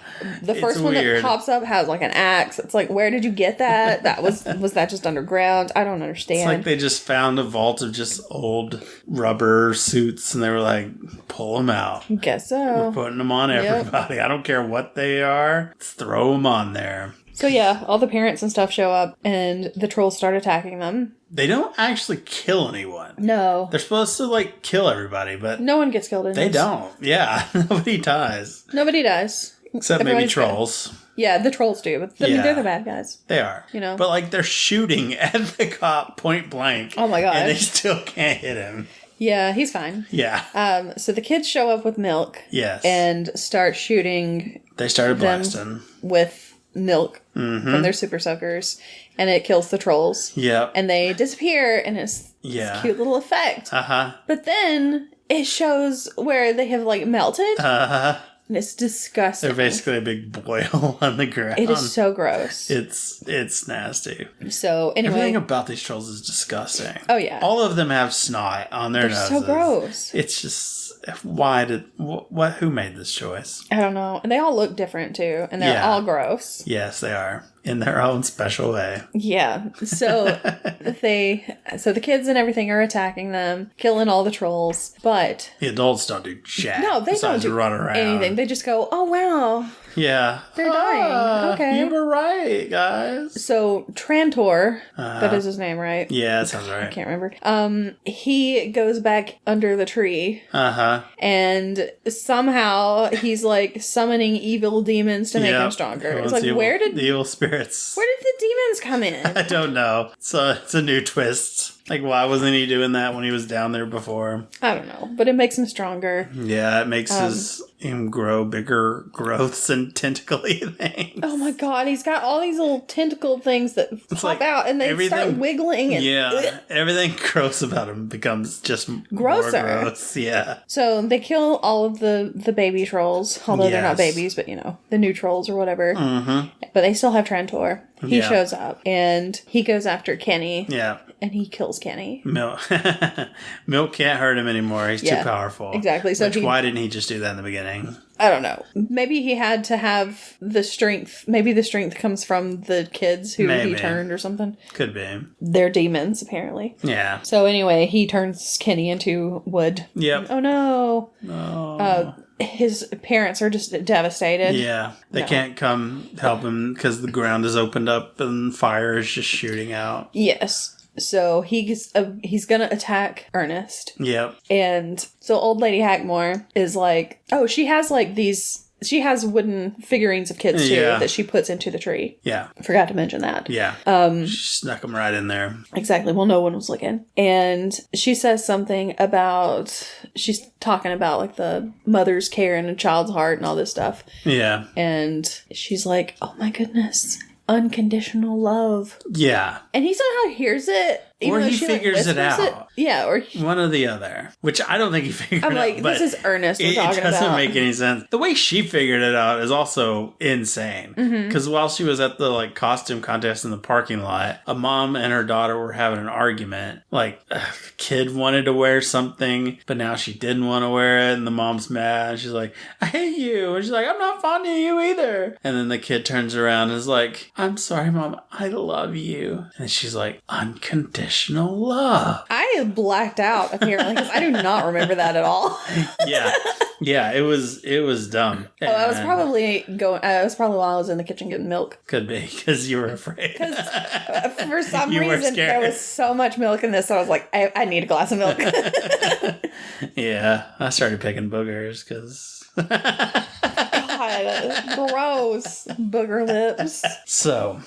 [SPEAKER 2] The first one that pops up has like an axe. It's like, where did you get that? That was that just underground? I don't understand.
[SPEAKER 1] It's like they just found a vault of just old rubber suits and they were like, pull them out.
[SPEAKER 2] Guess so.
[SPEAKER 1] We're putting them on everybody. I don't care what they are. Let's throw them on there.
[SPEAKER 2] So yeah, all the parents and stuff show up and the trolls start attacking them.
[SPEAKER 1] They don't actually kill anyone.
[SPEAKER 2] No.
[SPEAKER 1] They're supposed to like kill everybody, but
[SPEAKER 2] no one gets killed in
[SPEAKER 1] they
[SPEAKER 2] this.
[SPEAKER 1] don't. Yeah. Nobody dies.
[SPEAKER 2] Nobody dies.
[SPEAKER 1] Except maybe trolls.
[SPEAKER 2] Good. Yeah, the trolls do. But I mean, they're the bad guys.
[SPEAKER 1] They are.
[SPEAKER 2] You know?
[SPEAKER 1] But like they're shooting at the cop point blank.
[SPEAKER 2] Oh my God.
[SPEAKER 1] And they still can't hit him.
[SPEAKER 2] Yeah, he's fine.
[SPEAKER 1] Yeah.
[SPEAKER 2] So the kids show up with milk.
[SPEAKER 1] Yes.
[SPEAKER 2] And start shooting.
[SPEAKER 1] They started blasting.
[SPEAKER 2] With milk from their super soakers. And it kills the trolls.
[SPEAKER 1] Yep.
[SPEAKER 2] And they disappear and it's this cute little effect. But then it shows where they have like melted. And it's disgusting.
[SPEAKER 1] They're basically a big boil on the ground.
[SPEAKER 2] It is so gross.
[SPEAKER 1] It's nasty.
[SPEAKER 2] So anyway,
[SPEAKER 1] everything about these trolls is disgusting.
[SPEAKER 2] Oh yeah,
[SPEAKER 1] all of them have snot on their noses.
[SPEAKER 2] So gross.
[SPEAKER 1] It's just who made this choice?
[SPEAKER 2] I don't know. And they all look different too, and they're all gross.
[SPEAKER 1] Yes, they are. In their own special way.
[SPEAKER 2] Yeah. So the kids and everything are attacking them, killing all the trolls, but
[SPEAKER 1] the adults don't do jack.
[SPEAKER 2] No, they don't do
[SPEAKER 1] run around.
[SPEAKER 2] anything. They just go, "Oh wow."
[SPEAKER 1] Yeah.
[SPEAKER 2] They're dying. Okay.
[SPEAKER 1] You were right, guys.
[SPEAKER 2] So Trantor, that is his name, right?
[SPEAKER 1] Yeah, that sounds right.
[SPEAKER 2] I can't remember. He goes back under the tree. And somehow he's like summoning evil demons to make him stronger. It's like, where did
[SPEAKER 1] the evil spirits?
[SPEAKER 2] Where did the demons come in?
[SPEAKER 1] I don't know. So it's a new twist. Like, why wasn't he doing that when he was down there before?
[SPEAKER 2] I don't know, but it makes him stronger.
[SPEAKER 1] Yeah, it makes him grow bigger growths and tentacly things.
[SPEAKER 2] Oh my God, he's got all these little tentacle things that pop out and they start wiggling. And
[SPEAKER 1] everything gross about him becomes just
[SPEAKER 2] grosser.
[SPEAKER 1] More gross. Yeah.
[SPEAKER 2] So they kill all of the baby trolls, although they're not babies, but the new trolls or whatever. But they still have Trantor. He shows up and he goes after Kenny.
[SPEAKER 1] Yeah.
[SPEAKER 2] And he kills Kenny.
[SPEAKER 1] Milk can't hurt him anymore. He's too powerful.
[SPEAKER 2] Exactly. So
[SPEAKER 1] why didn't he just do that in the beginning?
[SPEAKER 2] I don't know. Maybe he had to have the strength. Maybe the strength comes from the kids who he turned or something.
[SPEAKER 1] Could be.
[SPEAKER 2] They're demons, apparently.
[SPEAKER 1] Yeah.
[SPEAKER 2] So anyway, he turns Kenny into wood.
[SPEAKER 1] Yep.
[SPEAKER 2] Oh no.
[SPEAKER 1] No.
[SPEAKER 2] His parents are just devastated.
[SPEAKER 1] Yeah. They can't come help him because the ground is opened up and fire is just shooting out.
[SPEAKER 2] Yes. So he's gonna attack Ernest.
[SPEAKER 1] Yep.
[SPEAKER 2] And so old lady Hackmore is like, oh, she has has wooden figurines of kids too that she puts into the tree.
[SPEAKER 1] Yeah.
[SPEAKER 2] Forgot to mention that.
[SPEAKER 1] Yeah. She snuck them right in there.
[SPEAKER 2] Exactly. Well, no one was looking. And she says something about, she's talking about like the mother's care and a child's heart and all this stuff.
[SPEAKER 1] Yeah.
[SPEAKER 2] And she's like, oh my goodness. Unconditional love.
[SPEAKER 1] Yeah.
[SPEAKER 2] And he somehow hears it.
[SPEAKER 1] Or he figures it out.
[SPEAKER 2] Yeah, or
[SPEAKER 1] one or the other. Which I don't think he figured out.
[SPEAKER 2] I'm like, this is Ernest we're talking about.
[SPEAKER 1] It doesn't make any sense. The way she figured it out is also insane. Because while she was at the costume contest in the parking lot, a mom and her daughter were having an argument. Like, the kid wanted to wear something, but now she didn't want to wear it, and the mom's mad. And she's like, I hate you. And she's like, I'm not fond of you either. And then the kid turns around and is like, I'm sorry, Mom. I love you. And she's like, unconditional love.
[SPEAKER 2] I blacked out apparently because I do not remember that at all.
[SPEAKER 1] yeah, it was dumb.
[SPEAKER 2] Oh, I was probably while I was in the kitchen getting milk.
[SPEAKER 1] Could be because you were afraid.
[SPEAKER 2] Because for some reason there was so much milk in this, so I was like, I need a glass of milk.
[SPEAKER 1] Yeah, I started picking boogers because.
[SPEAKER 2] God, gross booger lips.
[SPEAKER 1] So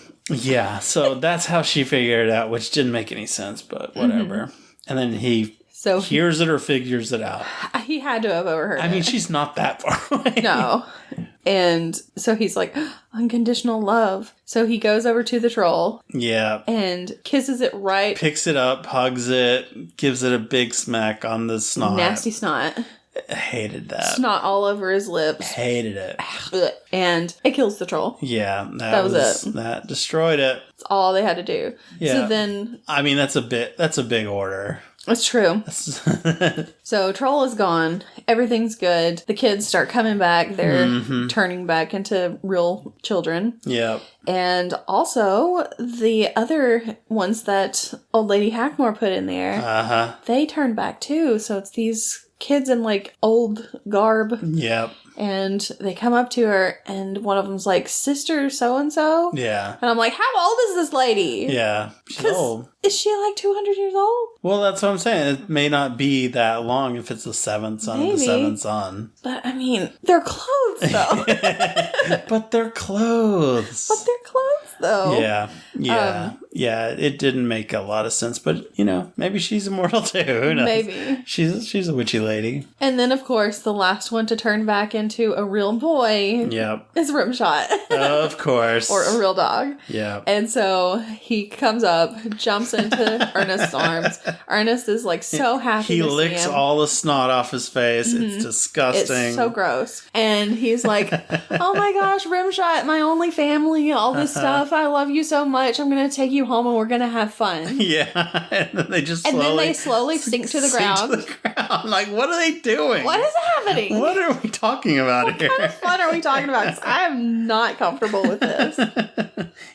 [SPEAKER 1] that's how she figured it out, which didn't make any sense, but whatever. And then he
[SPEAKER 2] So
[SPEAKER 1] hears it or figures it out.
[SPEAKER 2] He had to have overheard it.
[SPEAKER 1] I mean, she's not that far away.
[SPEAKER 2] No. And so he's like, unconditional love. So he goes over to the troll.
[SPEAKER 1] Yeah.
[SPEAKER 2] And kisses it right.
[SPEAKER 1] Picks it up, hugs it, gives it a big smack on the snot.
[SPEAKER 2] Nasty snot.
[SPEAKER 1] I hated that.
[SPEAKER 2] Snot all over his lips.
[SPEAKER 1] Hated it.
[SPEAKER 2] And it kills the troll.
[SPEAKER 1] Yeah.
[SPEAKER 2] That was it.
[SPEAKER 1] That destroyed it.
[SPEAKER 2] That's all they had to do.
[SPEAKER 1] Yeah.
[SPEAKER 2] So then...
[SPEAKER 1] I mean, that's a big order.
[SPEAKER 2] It's true. So Troll is gone. Everything's good. The kids start coming back. They're turning back into real children.
[SPEAKER 1] Yep.
[SPEAKER 2] And also, the other ones that old lady Hackmore put in there, they turn back too. So it's these kids in like old garb.
[SPEAKER 1] Yep.
[SPEAKER 2] And they come up to her, and one of them's like, Sister so-and-so?
[SPEAKER 1] Yeah.
[SPEAKER 2] And I'm like, how old is this lady?
[SPEAKER 1] Yeah. She's old.
[SPEAKER 2] Is she like 200 years old?
[SPEAKER 1] Well, that's what I'm saying. It may not be that long if it's the seventh son of the seventh son.
[SPEAKER 2] But, I mean, they're clothes, though.
[SPEAKER 1] But they're clothes.
[SPEAKER 2] Though.
[SPEAKER 1] Yeah. Yeah, it didn't make a lot of sense, but, maybe she's immortal too. Who knows?
[SPEAKER 2] Maybe.
[SPEAKER 1] She's a witchy lady.
[SPEAKER 2] And then, of course, the last one to turn back into a real boy is Rimshot.
[SPEAKER 1] Of course.
[SPEAKER 2] Or a real dog.
[SPEAKER 1] Yeah.
[SPEAKER 2] And so he comes up, jumps into Ernest's arms. Ernest is like so happy
[SPEAKER 1] He
[SPEAKER 2] to
[SPEAKER 1] licks
[SPEAKER 2] see him.
[SPEAKER 1] all the snot off his face. It's disgusting.
[SPEAKER 2] It's so gross. And he's like, oh my gosh, Rimshot, my only family, all this stuff. I love you so much. I'm going to take you home and we're going to have fun.
[SPEAKER 1] Yeah. And then they
[SPEAKER 2] slowly sink to the ground.
[SPEAKER 1] Like, what are they doing?
[SPEAKER 2] What is happening?
[SPEAKER 1] What are we talking about here?
[SPEAKER 2] What kind of fun are we talking about? 'Cause I am not comfortable with this.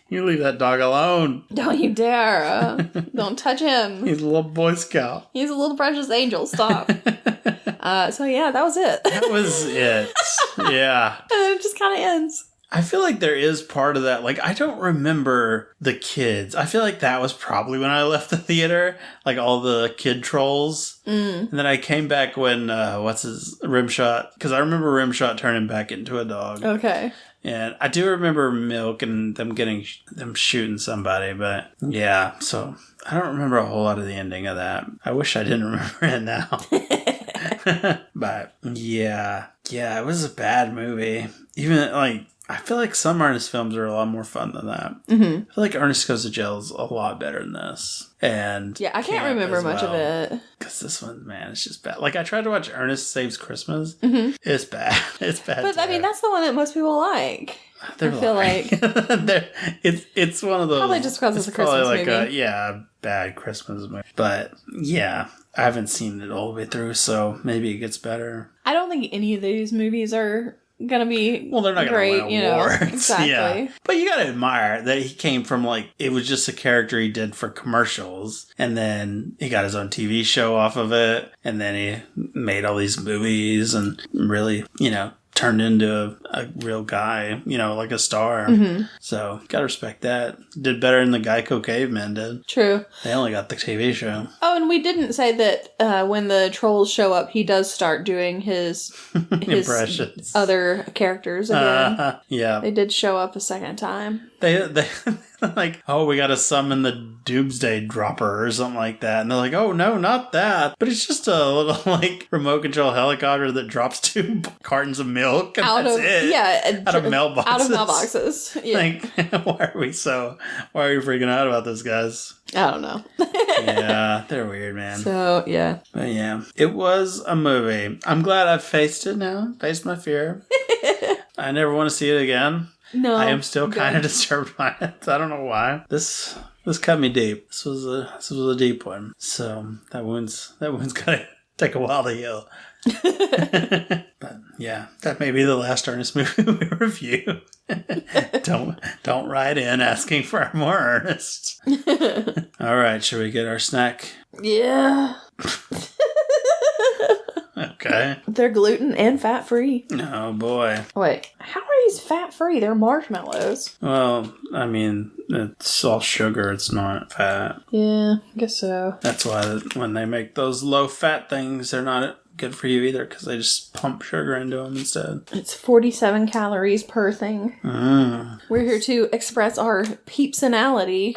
[SPEAKER 1] You leave that dog alone.
[SPEAKER 2] Don't you dare. Don't touch him.
[SPEAKER 1] He's a little Boy Scout.
[SPEAKER 2] He's a little precious angel. Stop. So yeah, that was it.
[SPEAKER 1] That was it. Yeah.
[SPEAKER 2] And then it just kind of ends.
[SPEAKER 1] I feel like there is part of that. Like, I don't remember the kids. I feel like that was probably when I left the theater. Like, all the kid trolls. And then I came back when, Rimshot. Because I remember Rimshot turning back into a dog.
[SPEAKER 2] Okay.
[SPEAKER 1] And I do remember Milk and them shooting somebody. But, yeah. So, I don't remember a whole lot of the ending of that. I wish I didn't remember it now. But, yeah. Yeah, it was a bad movie. Even, like... I feel like some Ernest films are a lot more fun than that. I feel like Ernest Goes to Jail is a lot better than this. And
[SPEAKER 2] yeah, I can't remember much of it. Because
[SPEAKER 1] this one, man, it's just bad. Like, I tried to watch Ernest Saves Christmas. It's bad. It's bad.
[SPEAKER 2] But, I mean, that's the one that most people like. I feel like.
[SPEAKER 1] it's one of those.
[SPEAKER 2] Probably just because it's a Christmas movie.
[SPEAKER 1] A bad Christmas movie. But, yeah, I haven't seen it all the way through, so maybe it gets better.
[SPEAKER 2] I don't think any of these movies are... gonna be
[SPEAKER 1] they're not
[SPEAKER 2] great,
[SPEAKER 1] gonna win awards.
[SPEAKER 2] Exactly.
[SPEAKER 1] Yeah. But you gotta admire that he came from it was just a character he did for commercials, and then he got his own TV show off of it, and then he made all these movies and really, turned into a real guy, like a star. So, gotta respect that. Did better than the Geico Caveman did.
[SPEAKER 2] True.
[SPEAKER 1] They only got the TV show.
[SPEAKER 2] Oh, and we didn't say that when the trolls show up, he does start doing his
[SPEAKER 1] impressions.
[SPEAKER 2] Other characters again.
[SPEAKER 1] Yeah.
[SPEAKER 2] They did show up a second time.
[SPEAKER 1] They like, oh, we gotta summon the Doomsday Dropper or something like that. And they're like, oh, no, not that. But it's just a little, remote control helicopter that drops 2 cartons of milk. And out of mailboxes.
[SPEAKER 2] Out of mailboxes. Yeah.
[SPEAKER 1] Why are we freaking out about this, guys?
[SPEAKER 2] I don't know.
[SPEAKER 1] Yeah, they're weird, man.
[SPEAKER 2] So, yeah.
[SPEAKER 1] But yeah, it was a movie. I'm glad I've faced it now. Faced my fear. I never want to see it again. No. I am still kind of disturbed by it. I don't know why. This cut me deep. This was a deep one. So that wound's gotta take a while to heal. But yeah, that may be the last Ernest movie we review. Don't write in asking for more Ernest. All right, should we get our snack?
[SPEAKER 2] Yeah.
[SPEAKER 1] Okay.
[SPEAKER 2] They're gluten and fat free.
[SPEAKER 1] Oh boy.
[SPEAKER 2] Wait, how are these fat free? They're marshmallows.
[SPEAKER 1] Well, I mean, it's all sugar. It's not fat.
[SPEAKER 2] Yeah, I guess so.
[SPEAKER 1] That's why when they make those low fat things, they're not good for you either, because they just pump sugar into them instead.
[SPEAKER 2] It's 47 calories per thing. We're here to express our peepsonality.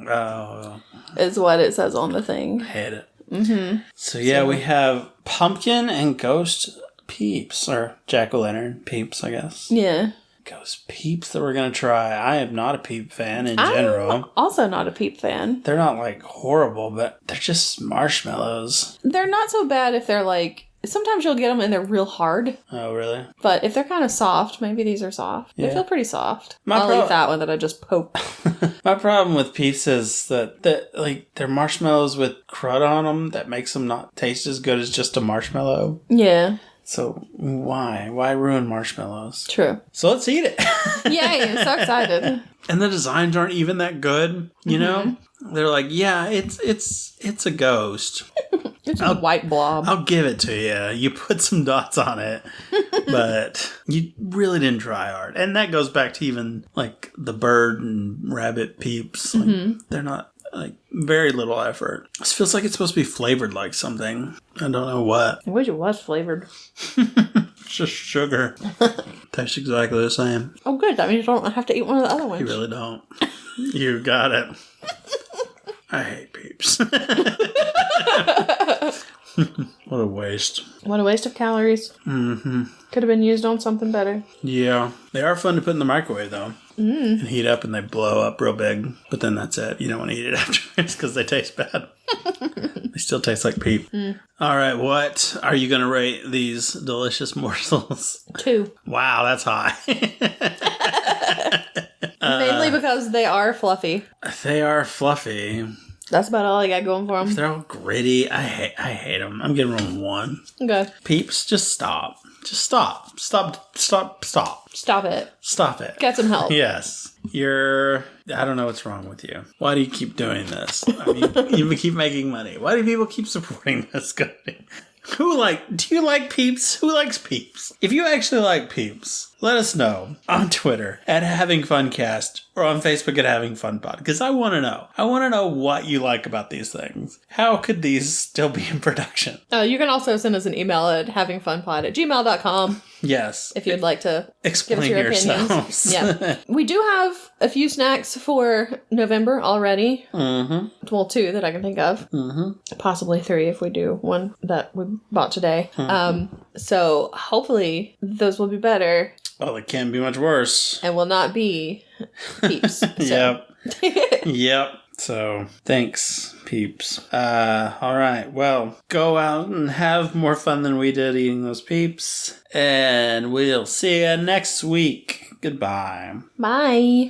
[SPEAKER 1] Oh.
[SPEAKER 2] Is what it says on the thing.
[SPEAKER 1] Hate it. So we have Pumpkin and Ghost Peeps, or Jack-o'-lantern Peeps, I guess.
[SPEAKER 2] Yeah.
[SPEAKER 1] Ghost Peeps that we're going to try. I am not a Peep fan in general.
[SPEAKER 2] I'm also not a Peep fan.
[SPEAKER 1] They're not, like, horrible, but they're just marshmallows.
[SPEAKER 2] They're not so bad if they're, like... Sometimes you'll get them and they're real hard.
[SPEAKER 1] Oh, really?
[SPEAKER 2] But if they're kind of soft, maybe these are soft. They feel pretty soft. I'll eat that one that I just poked.
[SPEAKER 1] My problem with Peeps is that they're marshmallows with crud on them that makes them not taste as good as just a marshmallow.
[SPEAKER 2] Yeah.
[SPEAKER 1] So why? Why ruin marshmallows?
[SPEAKER 2] True.
[SPEAKER 1] So let's eat it.
[SPEAKER 2] Yay, I'm so excited.
[SPEAKER 1] And the designs aren't even that good, you know? They're like, yeah, it's a ghost.
[SPEAKER 2] It's a white blob.
[SPEAKER 1] I'll give it to you. You put some dots on it, but you really didn't try hard. And that goes back to even like the bird and rabbit Peeps. Like, they're not like very little effort. This feels like it's supposed to be flavored like something. I don't know what.
[SPEAKER 2] I wish it was flavored.
[SPEAKER 1] It's just sugar. Tastes exactly the same.
[SPEAKER 2] Oh, good. That means I don't have to eat one of the other ones.
[SPEAKER 1] You really don't. You got it. I hate Peeps. What a waste.
[SPEAKER 2] What a waste of calories.
[SPEAKER 1] Mm-hmm.
[SPEAKER 2] Could have been used on something better.
[SPEAKER 1] Yeah. They are fun to put in the microwave, though. And heat up, and they blow up real big. But then that's it. You don't want to eat it afterwards because they taste bad. They still taste like Peep. All right. What are you going to rate these delicious morsels?
[SPEAKER 2] 2.
[SPEAKER 1] Wow, that's high.
[SPEAKER 2] Mainly because they are fluffy.
[SPEAKER 1] They are fluffy.
[SPEAKER 2] That's about all I got going for them.
[SPEAKER 1] They're all gritty. I hate them. I'm giving them 1.
[SPEAKER 2] Okay.
[SPEAKER 1] Peeps, just stop. Just stop. Stop it. Stop it.
[SPEAKER 2] Get some help.
[SPEAKER 1] Yes. I don't know what's wrong with you. Why do you keep doing this? I mean, you keep making money. Why do people keep supporting this company? Do you like Peeps? Who likes Peeps? If you actually like Peeps, let us know on Twitter at HavingFunCast or on Facebook at HavingFunPod, because I want to know. I want to know what you like about these things. How could these still be in production?
[SPEAKER 2] You can also send us an email at havingfunpod@gmail.com.
[SPEAKER 1] Yes.
[SPEAKER 2] If you'd like to
[SPEAKER 1] explain
[SPEAKER 2] give us your
[SPEAKER 1] yourselves.
[SPEAKER 2] opinions. Yeah. We do have a few snacks for November already. Well, 2 that I can think of. Possibly 3 if we do one that we bought today. So hopefully those will be better.
[SPEAKER 1] Well, it can't be much worse.
[SPEAKER 2] And will not be Peeps.
[SPEAKER 1] Yep. Yep. So, thanks, Peeps. All right. Well, go out and have more fun than we did eating those Peeps. And we'll see you next week. Goodbye.
[SPEAKER 2] Bye.